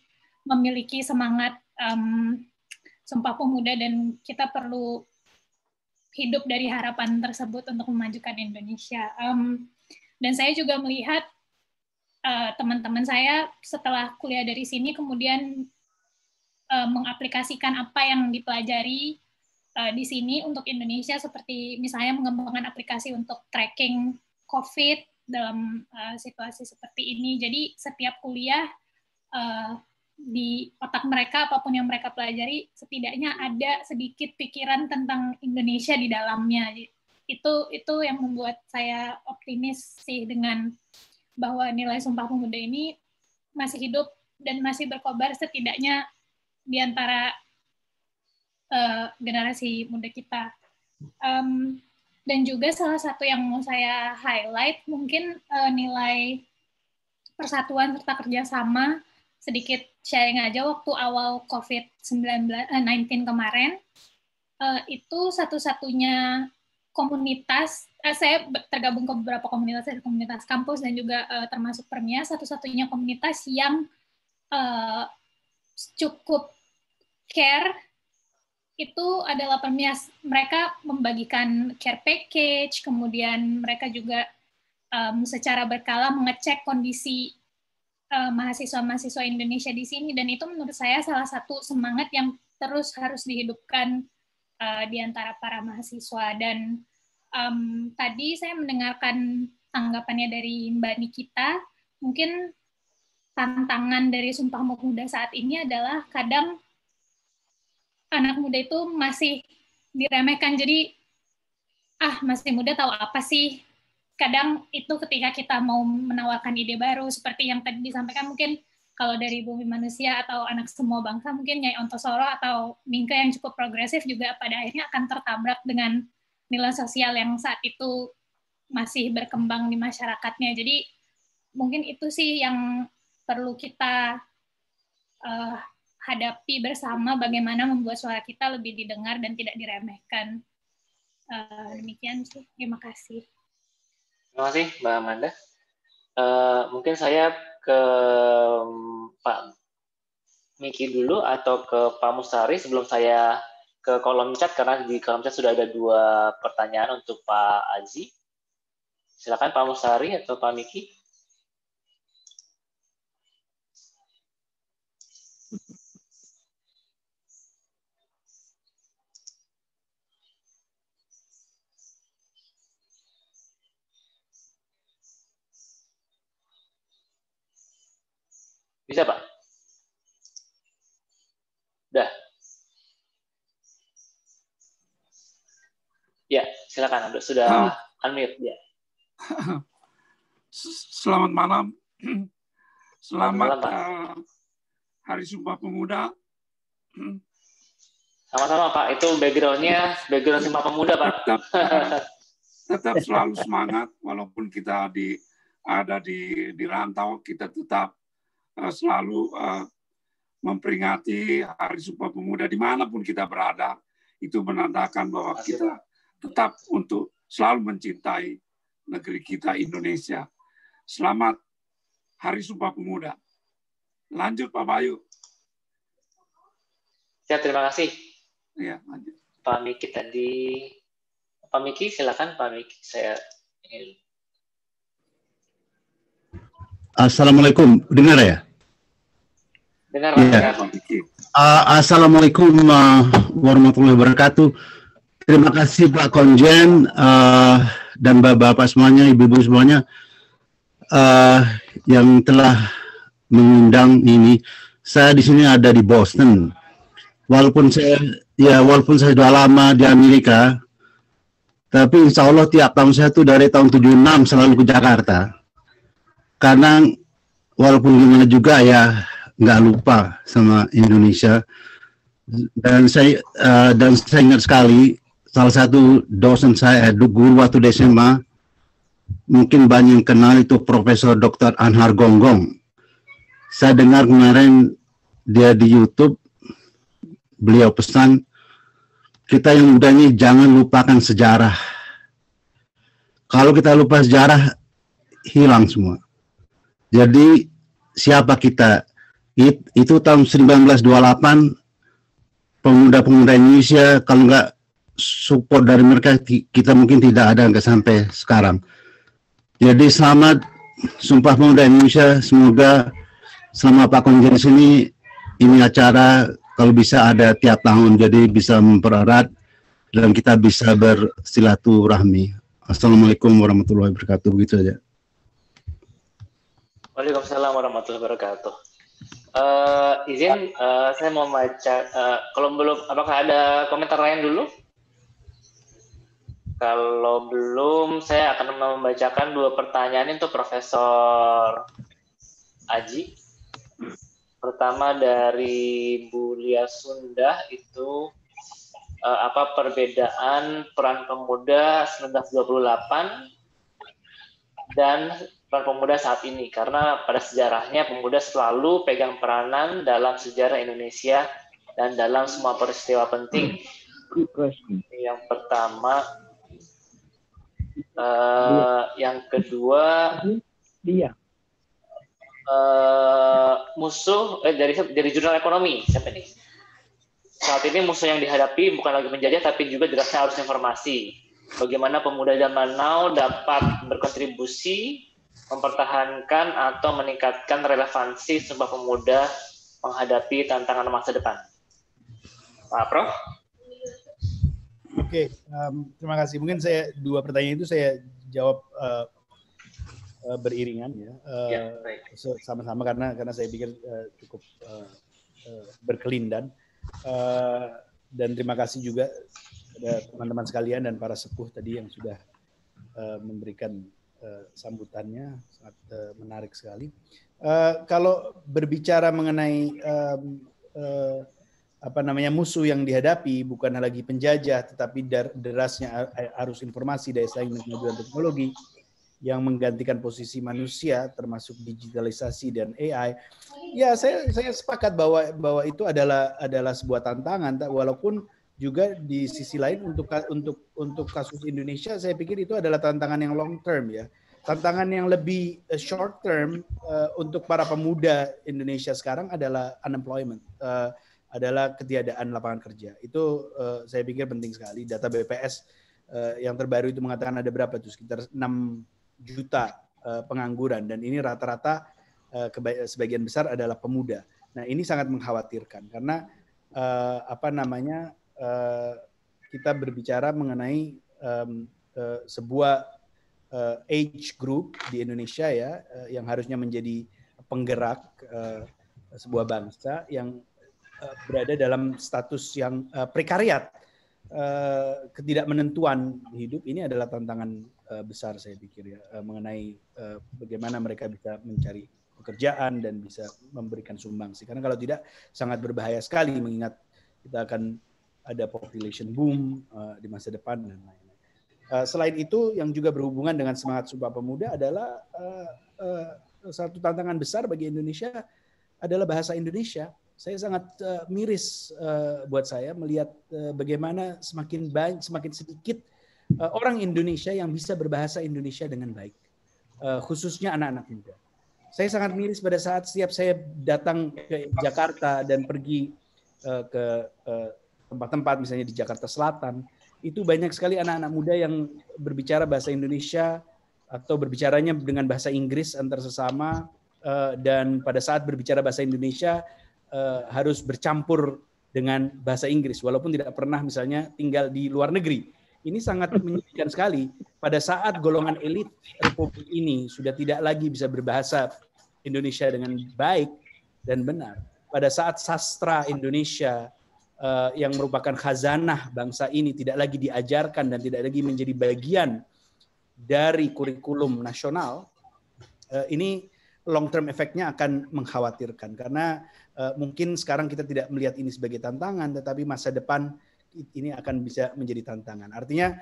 memiliki semangat Sumpah Pemuda, dan kita perlu hidup dari harapan tersebut untuk memajukan Indonesia. Dan saya juga melihat teman-teman saya setelah kuliah dari sini kemudian mengaplikasikan apa yang dipelajari di sini untuk Indonesia, seperti misalnya mengembangkan aplikasi untuk tracking COVID dalam situasi seperti ini. Jadi setiap kuliah di otak mereka, apapun yang mereka pelajari, setidaknya ada sedikit pikiran tentang Indonesia di dalamnya. Itu yang membuat saya optimis sih, dengan bahwa nilai Sumpah Pemuda ini masih hidup dan masih berkobar setidaknya di antara generasi muda kita. Dan juga salah satu yang mau saya highlight mungkin nilai persatuan serta kerjasama. Sedikit sharing aja, waktu awal COVID-19 kemarin, itu satu-satunya komunitas, saya tergabung ke beberapa komunitas, dari komunitas kampus dan juga termasuk Permia, satu-satunya komunitas yang cukup care itu adalah mereka membagikan care package, kemudian mereka juga secara berkala mengecek kondisi mahasiswa-mahasiswa Indonesia di sini, dan itu menurut saya salah satu semangat yang terus harus dihidupkan di antara para mahasiswa. Dan tadi saya mendengarkan tanggapannya dari Mbak Nikita, mungkin tantangan dari Sumpah Pemuda saat ini adalah kadang anak muda itu masih diremehkan, jadi masih muda tahu apa sih. Kadang itu ketika kita mau menawarkan ide baru seperti yang tadi disampaikan, mungkin kalau dari Bumi Manusia atau Anak Semua Bangsa, mungkin Nyai Ontosoro atau Mingke yang cukup progresif juga pada akhirnya akan tertabrak dengan nilai sosial yang saat itu masih berkembang di masyarakatnya. Jadi mungkin itu sih yang perlu kita hadapi bersama, bagaimana membuat suara kita lebih didengar dan tidak diremehkan. Demikian sih. Terima kasih. Terima kasih, Mbak Amanda. Mungkin saya ke Pak Miki dulu atau ke Pak Mustari sebelum saya ke kolom chat, karena di kolom chat sudah ada 2 pertanyaan untuk Pak Aji. Silakan Pak Mustari atau Pak Miki. Bisa, Pak? Udah. Ya, silakan. Sudah unmute ya. Selamat malam. Selamat malam, Hari Sumpah Pemuda. Sama-sama, Pak. Itu background-nya background Sumpah Pemuda, Pak. Tetap selalu semangat, walaupun kita ada di rantau, kita tetap selalu memperingati Hari Sumpah Pemuda dimanapun kita berada. Itu menandakan bahwa kita tetap untuk selalu mencintai negeri kita Indonesia. Selamat Hari Sumpah Pemuda. Lanjut Pak Bayu. Ya, terima kasih. Ya, lanjut. Pak Miki tadi. Pak Miki, silakan Pak Miki. Saya ingin. Assalamualaikum, dengar ya? Dengar, Pak. Ya. Assalamualaikum warahmatullahi wabarakatuh. Terima kasih Pak Konjen dan Bapak-Bapak semuanya, Ibu-Ibu semuanya yang telah mengundang ini. Saya di sini ada di Boston. Walaupun saya sudah lama di Amerika, tapi insya Allah tiap tahun saya tuh dari tahun 76 selalu ke Jakarta. Karena walaupun gimana juga ya nggak lupa sama Indonesia. Dan saya ingat sekali salah satu dosen saya, guru waktu di SMA, mungkin banyak yang kenal itu Profesor Dr. Anhar Gonggong. Saya dengar kemarin dia di YouTube, beliau pesan, kita yang muda ini jangan lupakan sejarah. Kalau kita lupa sejarah, hilang semua. Jadi siapa kita? Itu tahun 1928, pemuda-pemuda Indonesia, kalau nggak support dari mereka, kita mungkin tidak ada nggak sampai sekarang. Jadi selamat Sumpah Pemuda Indonesia, semoga selama Pak Konjen sini, ini acara kalau bisa ada tiap tahun, jadi bisa mempererat dan kita bisa bersilaturahmi. Assalamualaikum warahmatullahi wabarakatuh, begitu saja. Waalaikumsalam warahmatullahi wabarakatuh. Izin, saya mau baca. Kalau belum, apakah ada komentar lain dulu? Kalau belum, saya akan membacakan 2 pertanyaan untuk Profesor Aji. Pertama dari Bu Lia Sunda, itu apa perbedaan peran pemuda 1928 dan peran pemuda saat ini, karena pada sejarahnya pemuda selalu pegang peranan dalam sejarah Indonesia dan dalam semua peristiwa penting. Yang pertama, yang kedua, musuh dari jurnal ekonomi siapa nih? saat ini musuh yang dihadapi bukan lagi penjajah, tapi juga derasnya arus informasi. Bagaimana pemuda zaman now dapat berkontribusi, mempertahankan atau meningkatkan relevansi Sumpah Pemuda menghadapi tantangan masa depan. Pak Prof. Oke, terima kasih. Mungkin saya dua pertanyaan itu saya jawab beriringan ya, sama-sama karena saya pikir cukup berkelindan. Dan terima kasih juga kepada teman-teman sekalian dan para sepuh tadi yang sudah memberikan sambutannya, sangat menarik sekali. Kalau berbicara mengenai musuh yang dihadapi bukan lagi penjajah, tetapi derasnya arus informasi, daya saing dan kemajuan teknologi yang menggantikan posisi manusia, termasuk digitalisasi dan AI. Ya, saya sepakat bahwa itu adalah sebuah tantangan, walaupun juga di sisi lain untuk kasus Indonesia, saya pikir itu adalah tantangan yang long term ya. Tantangan yang lebih short term untuk para pemuda Indonesia sekarang adalah unemployment, adalah ketiadaan lapangan kerja. Itu saya pikir penting sekali. Data BPS yang terbaru itu mengatakan ada berapa tuh, sekitar 6 juta pengangguran, dan ini rata-rata sebagian besar adalah pemuda. Nah, ini sangat mengkhawatirkan karena kita berbicara mengenai sebuah age group di Indonesia ya, yang harusnya menjadi penggerak sebuah bangsa yang berada dalam status yang prekariat, ketidakmenentuan hidup. Ini adalah tantangan besar saya pikir ya, mengenai bagaimana mereka bisa mencari pekerjaan dan bisa memberikan sumbangsi. Karena kalau tidak sangat berbahaya sekali, mengingat kita akan ada population boom di masa depan dan lain-lain. Selain itu, yang juga berhubungan dengan semangat Sumpah Pemuda adalah satu tantangan besar bagi Indonesia adalah bahasa Indonesia. Saya sangat miris buat saya melihat bagaimana semakin sedikit orang Indonesia yang bisa berbahasa Indonesia dengan baik, khususnya anak-anak muda. Saya sangat miris pada saat setiap saya datang ke Jakarta dan pergi ke tempat-tempat misalnya di Jakarta Selatan, itu banyak sekali anak-anak muda yang berbicara bahasa Indonesia atau berbicaranya dengan bahasa Inggris antar sesama, dan pada saat berbicara bahasa Indonesia harus bercampur dengan bahasa Inggris walaupun tidak pernah misalnya tinggal di luar negeri. Ini sangat menyedihkan sekali pada saat golongan elit Republik ini sudah tidak lagi bisa berbahasa Indonesia dengan baik dan benar. Pada saat sastra Indonesia yang merupakan khazanah bangsa ini tidak lagi diajarkan dan tidak lagi menjadi bagian dari kurikulum nasional, ini long term efeknya akan mengkhawatirkan karena mungkin sekarang kita tidak melihat ini sebagai tantangan, tetapi masa depan ini akan bisa menjadi tantangan. Artinya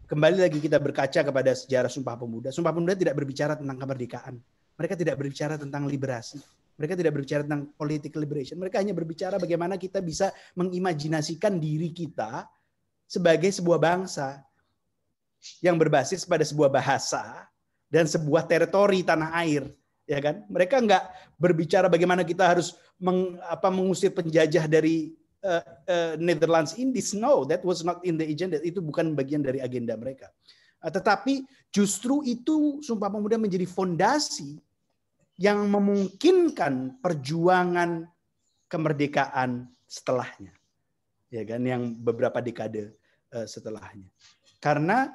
kembali lagi kita berkaca kepada sejarah Sumpah Pemuda. Sumpah Pemuda tidak berbicara tentang kemerdekaan. Mereka tidak berbicara tentang liberasi. Mereka tidak berbicara tentang political liberation. Mereka hanya berbicara bagaimana kita bisa mengimajinasikan diri kita sebagai sebuah bangsa yang berbasis pada sebuah bahasa dan sebuah teritori tanah air. Ya kan? Mereka nggak berbicara bagaimana kita harus mengusir penjajah dari Netherlands Indies. No, that was not in the agenda. Itu bukan bagian dari agenda mereka. Tetapi justru itu Sumpah Pemuda menjadi fondasi yang memungkinkan perjuangan kemerdekaan setelahnya, ya kan, yang beberapa dekade setelahnya. Karena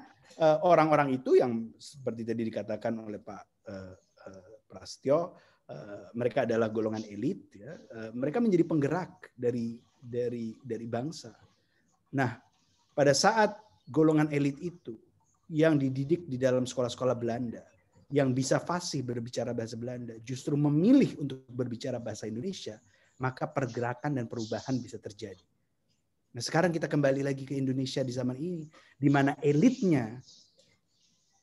orang-orang itu yang seperti tadi dikatakan oleh Pak Prasetyo, mereka adalah golongan elit, ya. Mereka menjadi penggerak dari bangsa. Nah, pada saat golongan elit itu yang dididik di dalam sekolah-sekolah Belanda, yang bisa fasih berbicara bahasa Belanda, justru memilih untuk berbicara bahasa Indonesia, maka pergerakan dan perubahan bisa terjadi. Nah, sekarang kita kembali lagi ke Indonesia di zaman ini, di mana elitnya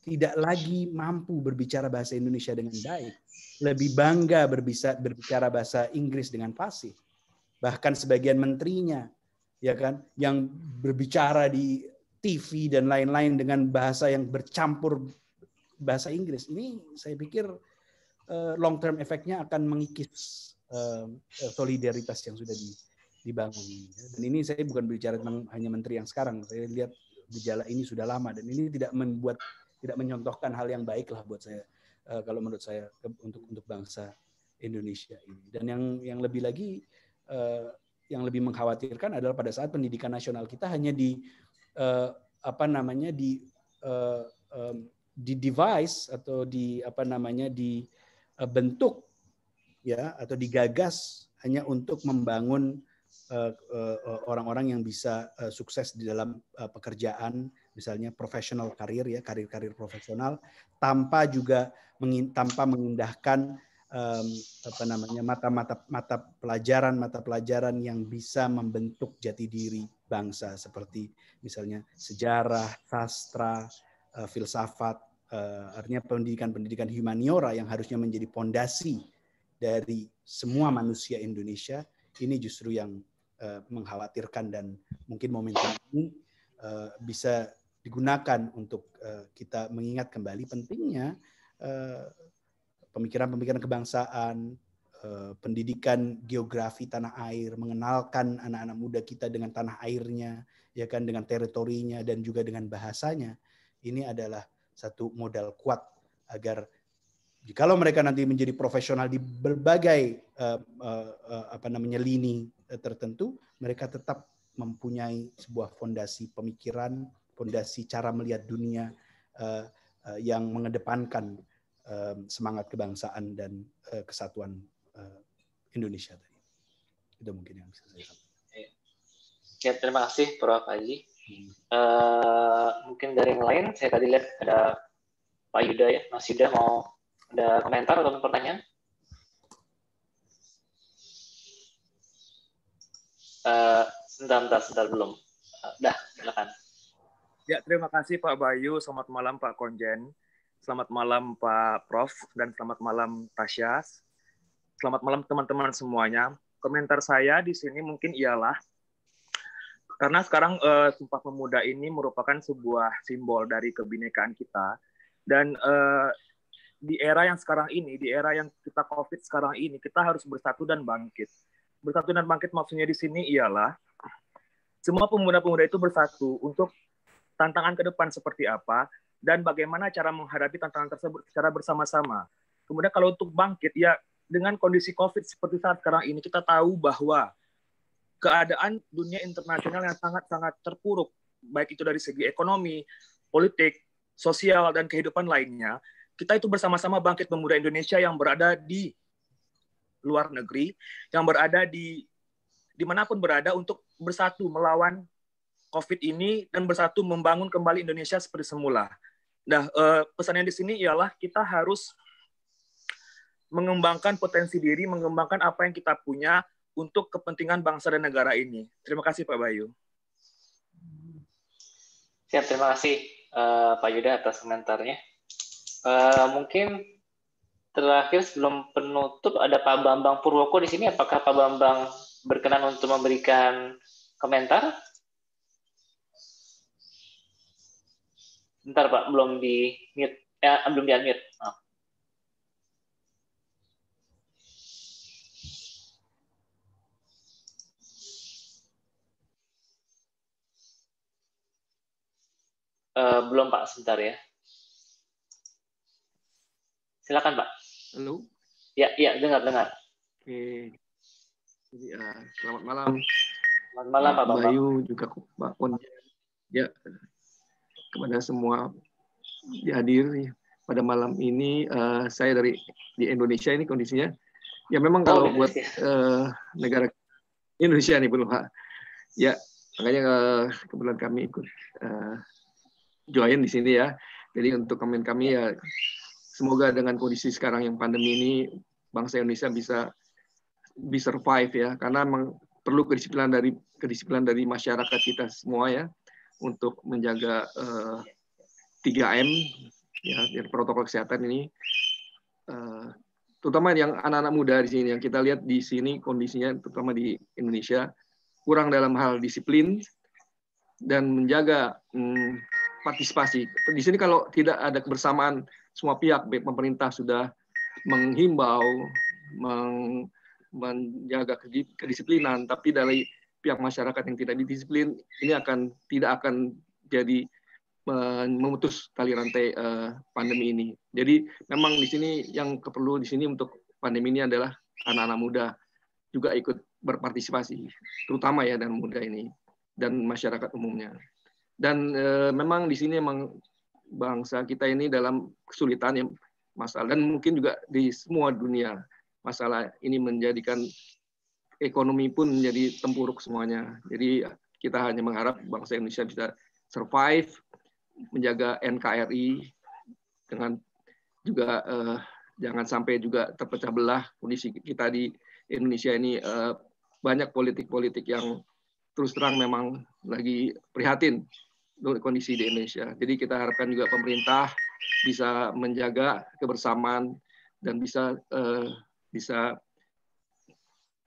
tidak lagi mampu berbicara bahasa Indonesia dengan baik, lebih bangga berbicara bahasa Inggris dengan fasih. Bahkan sebagian menterinya, ya kan, yang berbicara di TV dan lain-lain dengan bahasa yang bercampur bahasa Inggris. Ini saya pikir long term efeknya akan mengikis solidaritas yang sudah dibangun. Dan ini saya bukan berbicara tentang hanya menteri yang sekarang. Saya lihat gejala ini sudah lama dan ini tidak menyontohkan hal yang baik lah buat saya, kalau menurut saya, untuk bangsa Indonesia ini. Dan yang lebih lagi, yang lebih mengkhawatirkan adalah pada saat pendidikan nasional kita hanya di device atau dibentuk ya, atau digagas hanya untuk membangun orang-orang yang bisa sukses di dalam pekerjaan, misalnya professional karir ya, karir profesional, tanpa mengindahkan mata pelajaran yang bisa membentuk jati diri bangsa, seperti misalnya sejarah, sastra, filsafat, artinya pendidikan humaniora yang harusnya menjadi pondasi dari semua manusia Indonesia. Ini justru yang mengkhawatirkan, dan mungkin momentum ini bisa digunakan untuk kita mengingat kembali pentingnya pemikiran-pemikiran kebangsaan, pendidikan geografi tanah air, mengenalkan anak-anak muda kita dengan tanah airnya, ya kan, dengan teritorinya dan juga dengan bahasanya. Ini adalah satu modal kuat agar jikalau mereka nanti menjadi profesional di berbagai lini tertentu, mereka tetap mempunyai sebuah fondasi pemikiran, fondasi cara melihat dunia yang mengedepankan semangat kebangsaan dan kesatuan Indonesia tadi. Itu mungkin yang bisa saya sampaikan. Ya, terima kasih Prof. Haji. Mungkin dari yang lain, saya tadi lihat ada Pak Yuda ya, Mas Yuda mau ada komentar atau pertanyaan? Sebentar belum. Dah, silakan. Ya, terima kasih Pak Bayu. Selamat malam Pak Konjen. Selamat malam Pak Prof. Dan selamat malam Tasya. Selamat malam teman-teman semuanya. Komentar saya di sini mungkin ialah karena sekarang Sumpah Pemuda ini merupakan sebuah simbol dari kebinekaan kita, dan di era yang sekarang ini, di era yang kita COVID sekarang ini, kita harus bersatu dan bangkit. Bersatu dan bangkit maksudnya di sini ialah semua pemuda-pemuda itu bersatu untuk tantangan ke depan seperti apa dan bagaimana cara menghadapi tantangan tersebut secara bersama-sama. Kemudian kalau untuk bangkit, ya dengan kondisi COVID seperti saat sekarang ini, kita tahu bahwa keadaan dunia internasional yang sangat-sangat terpuruk, baik itu dari segi ekonomi, politik, sosial, dan kehidupan lainnya. Kita itu bersama-sama bangkit pemuda Indonesia yang berada di luar negeri, yang berada di dimanapun berada, untuk bersatu melawan COVID ini dan bersatu membangun kembali Indonesia seperti semula. Nah, pesannya di sini ialah kita harus mengembangkan potensi diri, mengembangkan apa yang kita punya untuk kepentingan bangsa dan negara ini. Terima kasih Pak Bayu. Siap, terima kasih Pak Yuda atas komentarnya. Mungkin terakhir sebelum penutup ada Pak Bambang Purwoko di sini. Apakah Pak Bambang berkenan untuk memberikan komentar? Bentar Pak, belum di mute, belum di unmute. Oh. Belum Pak, sebentar ya. Silakan Pak. Halo. Ya, dengar. Oke. Jadi, selamat malam. Selamat malam Pak Bambang. Bayu juga Pak Konjen. Ya, kepada semua hadir pada malam ini, saya di Indonesia ini kondisinya. Ya memang kalau buat negara Indonesia nih belum Pak. Ya, makanya kebetulan kami ikut join di sini ya. Jadi untuk komen kami ya, semoga dengan kondisi sekarang yang pandemi ini bangsa Indonesia bisa survive ya, karena memang perlu kedisiplinan dari masyarakat kita semua ya untuk menjaga 3M ya, protokol kesehatan ini, terutama yang anak-anak muda di sini yang kita lihat di sini kondisinya, terutama di Indonesia, kurang dalam hal disiplin dan menjaga partisipasi. Di sini kalau tidak ada kebersamaan semua pihak, baik pemerintah sudah menghimbau, menjaga kedisiplinan, tapi dari pihak masyarakat yang tidak didisiplin ini tidak akan jadi memutus tali rantai pandemi ini. Jadi memang di sini yang perlu di sini untuk pandemi ini adalah anak-anak muda juga ikut berpartisipasi, terutama ya dan muda ini dan masyarakat umumnya. Dan memang di sini memang bangsa kita ini dalam kesulitan ya, masalah, dan mungkin juga di semua dunia masalah ini menjadikan ekonomi pun menjadi tempuruk semuanya. Jadi kita hanya mengharap bangsa Indonesia bisa survive, menjaga NKRI dengan juga jangan sampai juga terpecah belah. Kondisi kita di Indonesia ini banyak politik-politik yang terus terang memang lagi prihatin kondisi di Indonesia. Jadi kita harapkan juga pemerintah bisa menjaga kebersamaan dan bisa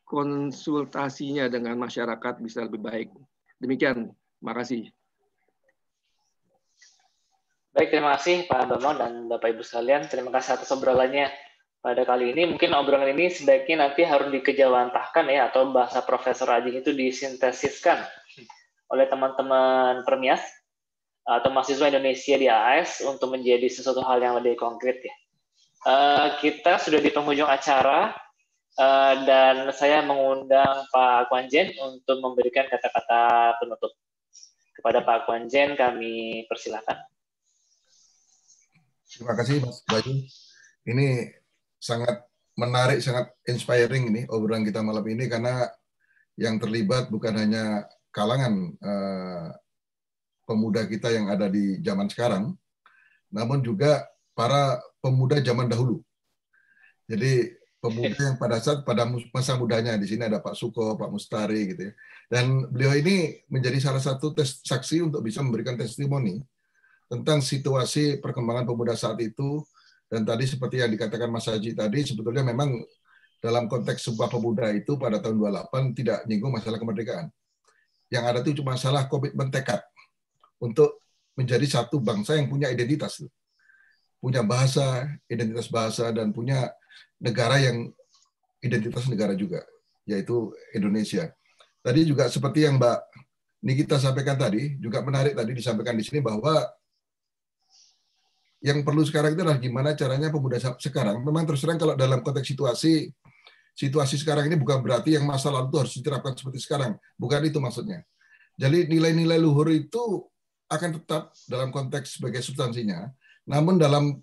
konsultasinya dengan masyarakat bisa lebih baik. Demikian, makasih. Baik, terima kasih Pak Bambang dan Bapak Ibu sekalian. Terima kasih atas obrolannya pada kali ini. Mungkin obrolan ini sebaiknya nanti harus dikejawantahkan ya, atau bahasa Profesor Ajeng itu disintesiskan oleh teman-teman Permias atau mahasiswa Indonesia di AS untuk menjadi sesuatu hal yang lebih konkret ya. Kita sudah di penghujung acara dan saya mengundang Pak Kwanjen untuk memberikan kata-kata penutup. Kepada Pak Kwanjen kami persilakan. Terima kasih Mas Bayu. Ini sangat menarik, sangat inspiring ini obrolan kita malam ini, karena yang terlibat bukan hanya kalangan pemuda kita yang ada di zaman sekarang, namun juga para pemuda zaman dahulu. Jadi pemuda yang pada masa mudanya, di sini ada Pak Suko, Pak Mustari gitu ya. Dan beliau ini menjadi salah satu saksi untuk bisa memberikan testimoni tentang situasi perkembangan pemuda saat itu. Dan tadi seperti yang dikatakan Mas Haji tadi, sebetulnya memang dalam konteks sebuah pemuda itu pada tahun 28 tidak nyinggung masalah kemerdekaan. Yang ada itu cuma masalah komitmen tekad untuk menjadi satu bangsa yang punya identitas, punya bahasa, identitas bahasa, dan punya negara yang identitas negara juga, yaitu Indonesia. Tadi juga seperti yang Mbak Nikita sampaikan tadi, juga menarik tadi disampaikan di sini bahwa yang perlu sekarang itu adalah gimana caranya pemuda sekarang. Memang terus terang kalau dalam konteks situasi sekarang ini bukan berarti yang masa lalu itu harus diterapkan seperti sekarang. Bukan itu maksudnya. Jadi nilai-nilai luhur itu akan tetap dalam konteks sebagai substansinya, namun dalam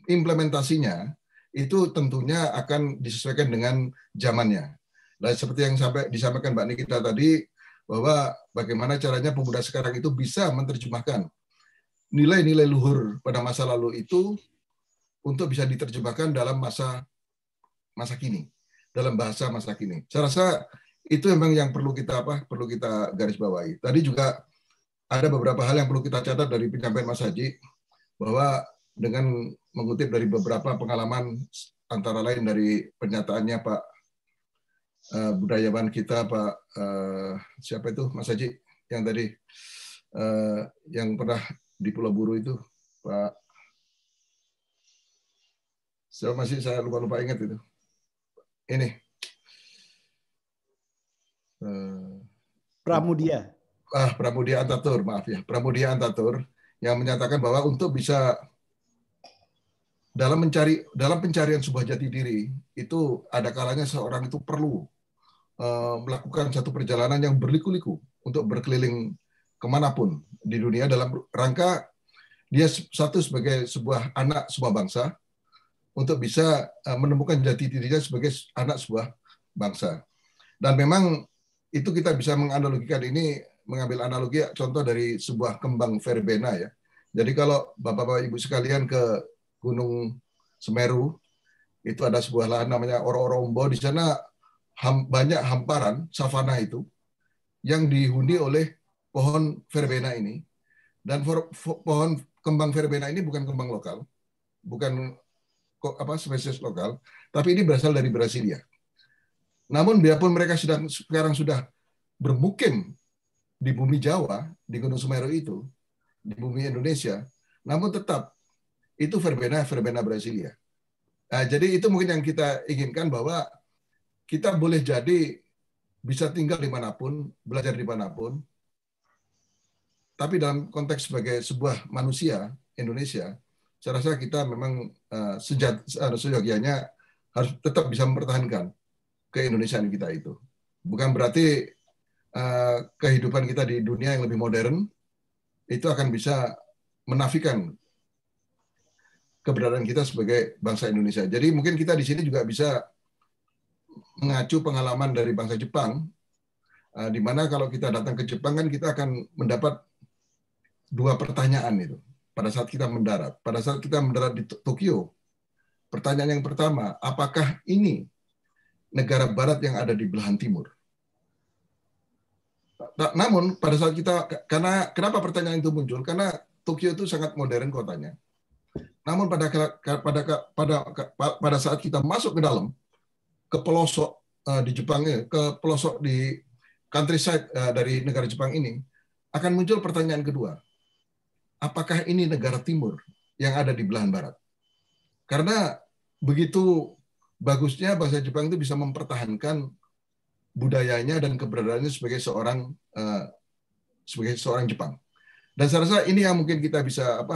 implementasinya itu tentunya akan disesuaikan dengan zamannya. Nah, seperti yang disampaikan Mbak Nikita tadi, bahwa bagaimana caranya pemuda sekarang itu bisa menerjemahkan nilai-nilai luhur pada masa lalu itu untuk bisa diterjemahkan dalam masa kini, dalam bahasa masa kini. Saya rasa itu memang yang perlu kita garis bawahi. Tadi juga ada beberapa hal yang perlu kita catat dari penyampaian Mas Haji, bahwa dengan mengutip dari beberapa pengalaman, antara lain dari pernyataannya Pak budayawan kita, Pak siapa itu Mas Haji yang tadi yang pernah di Pulau Buru itu, Pak saya lupa ingat itu. Ini Pramudia. Pramudia Antatur, maaf ya, Pramudia Antatur, yang menyatakan bahwa untuk bisa dalam pencarian sebuah jati diri itu ada kalanya seorang itu perlu melakukan satu perjalanan yang berliku-liku untuk berkeliling kemanapun di dunia dalam rangka dia sebagai sebuah anak sebuah bangsa untuk bisa menemukan jati dirinya sebagai anak sebuah bangsa. Dan memang itu kita bisa menganalogikan ini, mengambil analogi contoh dari sebuah kembang verbena ya. Jadi kalau Bapak-Bapak Ibu sekalian ke Gunung Semeru, itu ada sebuah lahan namanya Oro-Orombo, di sana banyak hamparan savana itu yang dihuni oleh pohon verbena ini. Dan pohon kembang verbena ini bukan kembang lokal, bukan spesies lokal, tapi ini berasal dari Brasilia. Namun biarpun mereka sekarang sudah bermukim di bumi Jawa, di Gunung Semeru itu, di bumi Indonesia, namun tetap itu verbena Brasilia. Nah, jadi itu mungkin yang kita inginkan, bahwa kita boleh jadi bisa tinggal dimanapun, belajar dimanapun, tapi dalam konteks sebagai sebuah manusia Indonesia, saya rasa kita memang seyogianya harus tetap bisa mempertahankan keindonesiaan kita itu. Bukan berarti kehidupan kita di dunia yang lebih modern itu akan bisa menafikan keberadaan kita sebagai bangsa Indonesia. Jadi mungkin kita di sini juga bisa mengacu pengalaman dari bangsa Jepang, di mana kalau kita datang ke Jepang kan kita akan mendapat dua pertanyaan itu pada saat kita mendarat. Pada saat kita mendarat di Tokyo, pertanyaan yang pertama, apakah ini negara barat yang ada di belahan timur? Namun pada saat kita, kenapa pertanyaan itu muncul? Karena Tokyo itu sangat modern kotanya. Namun pada saat kita masuk ke dalam, ke pelosok di Jepang, ke pelosok di countryside dari negara Jepang ini, akan muncul pertanyaan kedua. Apakah ini negara timur yang ada di belahan barat? Karena begitu bagusnya bangsa Jepang itu bisa mempertahankan budayanya dan keberadaannya sebagai seorang Jepang. Dan saya rasa ini yang mungkin kita bisa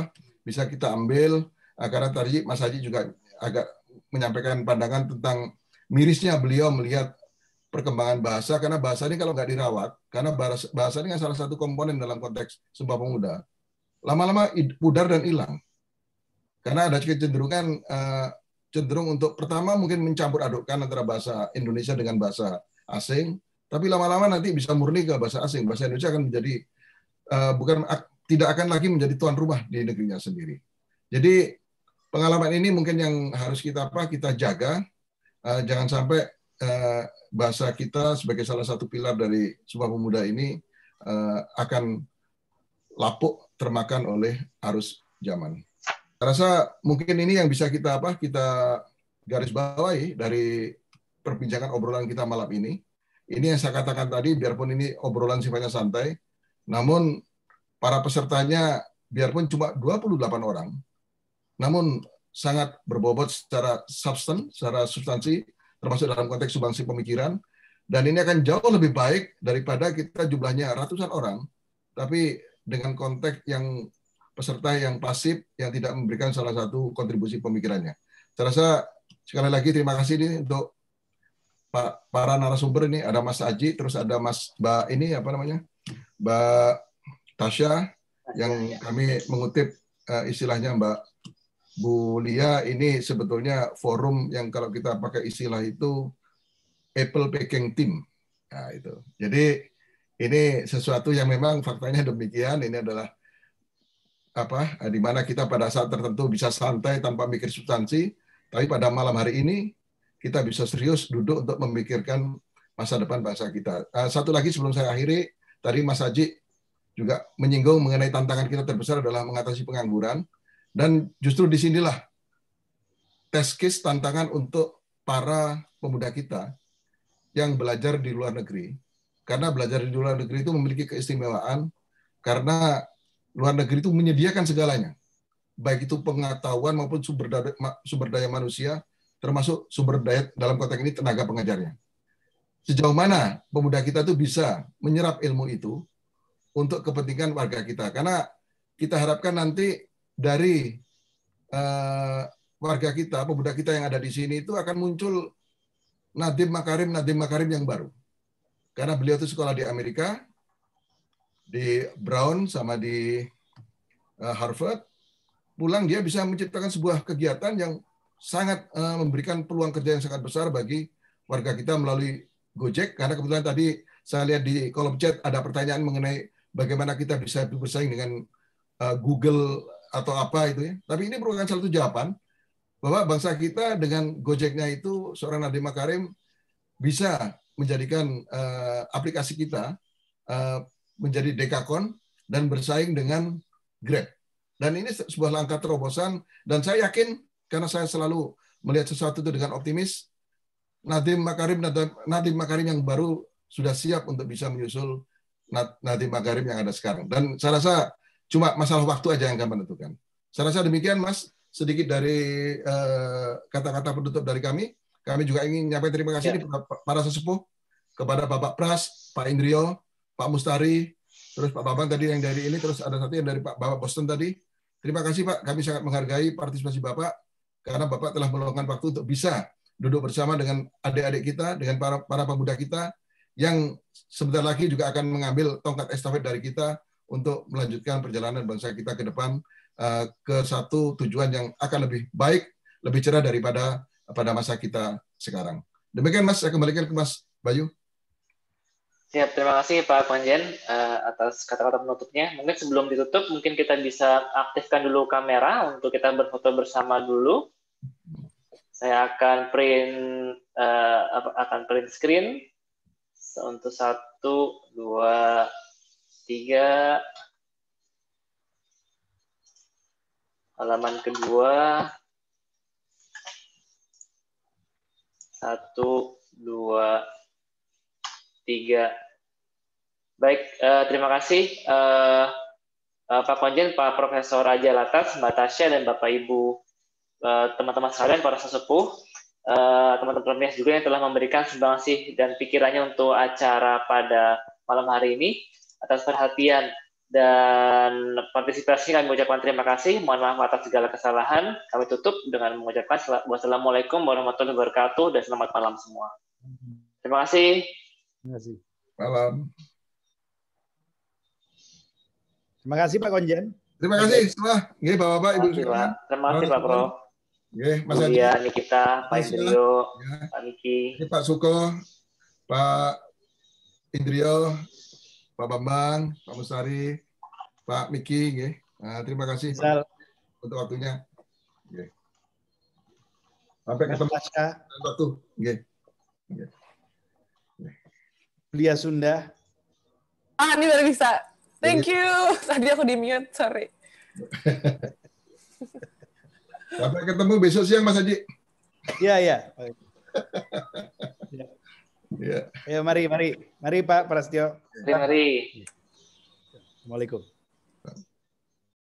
kita ambil, karena tadi Mas Haji juga agak menyampaikan pandangan tentang mirisnya beliau melihat perkembangan bahasa, karena bahasa ini kalau nggak dirawat, karena bahasa ini salah satu komponen dalam konteks Sumpah Pemuda, lama-lama pudar dan hilang. Karena ada kecenderungan cenderung untuk pertama mungkin mencampur adukkan antara bahasa Indonesia dengan bahasa asing, tapi lama-lama nanti bisa murni ke bahasa asing. Bahasa Indonesia akan menjadi tidak akan lagi menjadi tuan rumah di negerinya sendiri. Jadi pengalaman ini mungkin yang harus kita jaga. Jangan sampai bahasa kita sebagai salah satu pilar dari Sumpah Pemuda ini akan lapuk termakan oleh arus zaman. Saya rasa mungkin ini yang bisa kita garis bawahi dari perbincangan obrolan kita malam ini. Ini yang saya katakan tadi, biarpun ini obrolan sifatnya santai, namun para pesertanya biarpun cuma 28 orang, namun sangat berbobot secara substansi, termasuk dalam konteks sumbangsi pemikiran, dan ini akan jauh lebih baik daripada kita jumlahnya ratusan orang, tapi dengan konteks yang peserta yang pasif, yang tidak memberikan salah satu kontribusi pemikirannya. Saya rasa sekali lagi terima kasih ini untuk para narasumber ini, ada Mas Aji, terus ada Mbak Tasya, yang kami mengutip istilahnya Mbak Bu Lia, ini sebetulnya forum yang kalau kita pakai istilah itu apple picking team. Nah, itu. Jadi ini sesuatu yang memang faktanya demikian. Ini adalah di mana kita pada saat tertentu bisa santai tanpa mikir substansi, tapi pada malam hari ini kita bisa serius duduk untuk memikirkan masa depan bangsa kita. Satu lagi sebelum saya akhiri, tadi Mas Haji juga menyinggung mengenai tantangan kita terbesar adalah mengatasi pengangguran. Dan justru disinilah test case tantangan untuk para pemuda kita yang belajar di luar negeri. Karena belajar di luar negeri itu memiliki keistimewaan, karena luar negeri itu menyediakan segalanya. Baik itu pengetahuan maupun sumber daya manusia, termasuk sumber daya dalam konteks ini tenaga pengajarnya. Sejauh mana pemuda kita itu bisa menyerap ilmu itu untuk kepentingan warga kita. Karena kita harapkan nanti dari warga kita, pemuda kita yang ada di sini itu akan muncul Nadiem Makarim yang baru. Karena beliau itu sekolah di Amerika, di Brown sama di Harvard, pulang dia bisa menciptakan sebuah kegiatan yang sangat memberikan peluang kerja yang sangat besar bagi warga kita melalui Gojek. Karena kebetulan tadi saya lihat di kolom chat ada pertanyaan mengenai bagaimana kita bisa bersaing dengan Google atau apa itu ya. Tapi ini merupakan salah satu jawaban bahwa bangsa kita dengan Gojeknya itu, seorang Nadiem Makarim bisa menjadikan aplikasi kita menjadi dekakon dan bersaing dengan Grab. Dan ini sebuah langkah terobosan, dan saya yakin karena saya selalu melihat sesuatu itu dengan optimis, Nadiem Makarim yang baru sudah siap untuk bisa menyusul Nadiem Makarim yang ada sekarang. Dan saya rasa cuma masalah waktu aja yang akan menentukan. Saya rasa demikian, Mas. Sedikit dari kata-kata penutup dari kami. kami juga ingin menyampaikan terima kasih nih para sesepuh, kepada Bapak Pras, Pak Indrio, Pak Mustari, terus Pak Bambang tadi yang dari ini, terus ada satu yang dari Bapak Boston tadi. Terima kasih Pak, kami sangat menghargai partisipasi Bapak, karena Bapak telah meluangkan waktu untuk bisa duduk bersama dengan adik-adik kita, dengan para pemuda kita, yang sebentar lagi juga akan mengambil tongkat estafet dari kita untuk melanjutkan perjalanan bangsa kita ke depan ke satu tujuan yang akan lebih baik, lebih cerah daripada pada masa kita sekarang. Demikian Mas, saya kembalikan ke Mas Bayu. Siap, terima kasih Pak Konjen atas kata-kata penutupnya. Mungkin sebelum ditutup, mungkin kita bisa aktifkan dulu kamera untuk kita berfoto bersama dulu. Saya akan print screen untuk 1, 2, 3. Halaman kedua. 1, 2, 3. Baik, terima kasih Pak Konjen, Pak Profesor Raja Latas, Mbak Tasya, dan Bapak Ibu, teman-teman sekalian, para sesepuh, teman-teman PES juga yang telah memberikan sumbangsih dan pikirannya untuk acara pada malam hari ini. Atas perhatian dan partisipasi kami ucapkan terima kasih. Mohon maaf atas segala kesalahan. Kami tutup dengan mengucapkan wassalamualaikum warahmatullahi wabarakatuh dan selamat malam semua. Terima kasih. Terima kasih. Malam. Terima kasih Pak Konjen. Terima kasih semua. Nggih, Bapak-bapak, Ibu sekalian. Terima kasih Pak Prof. Nggih, Mas Adi. Iya, Nikita, Pak Indrio, Pak Niki. Pak Suko, Pak Indrio, Pak Bambang, Pak Mustari, Pak Miki, nggih. Terima kasih untuk waktunya. Nggih. Sampai ketemu waktu. Nggih. Nggih. Lia Sunda. Ini baru bisa. Thank you. Tadi aku di mute, sorry. Sampai ketemu besok siang, Mas Haji. Iya, iya. Ya. Mari Pak Prasetyo. Mari. Assalamualaikum.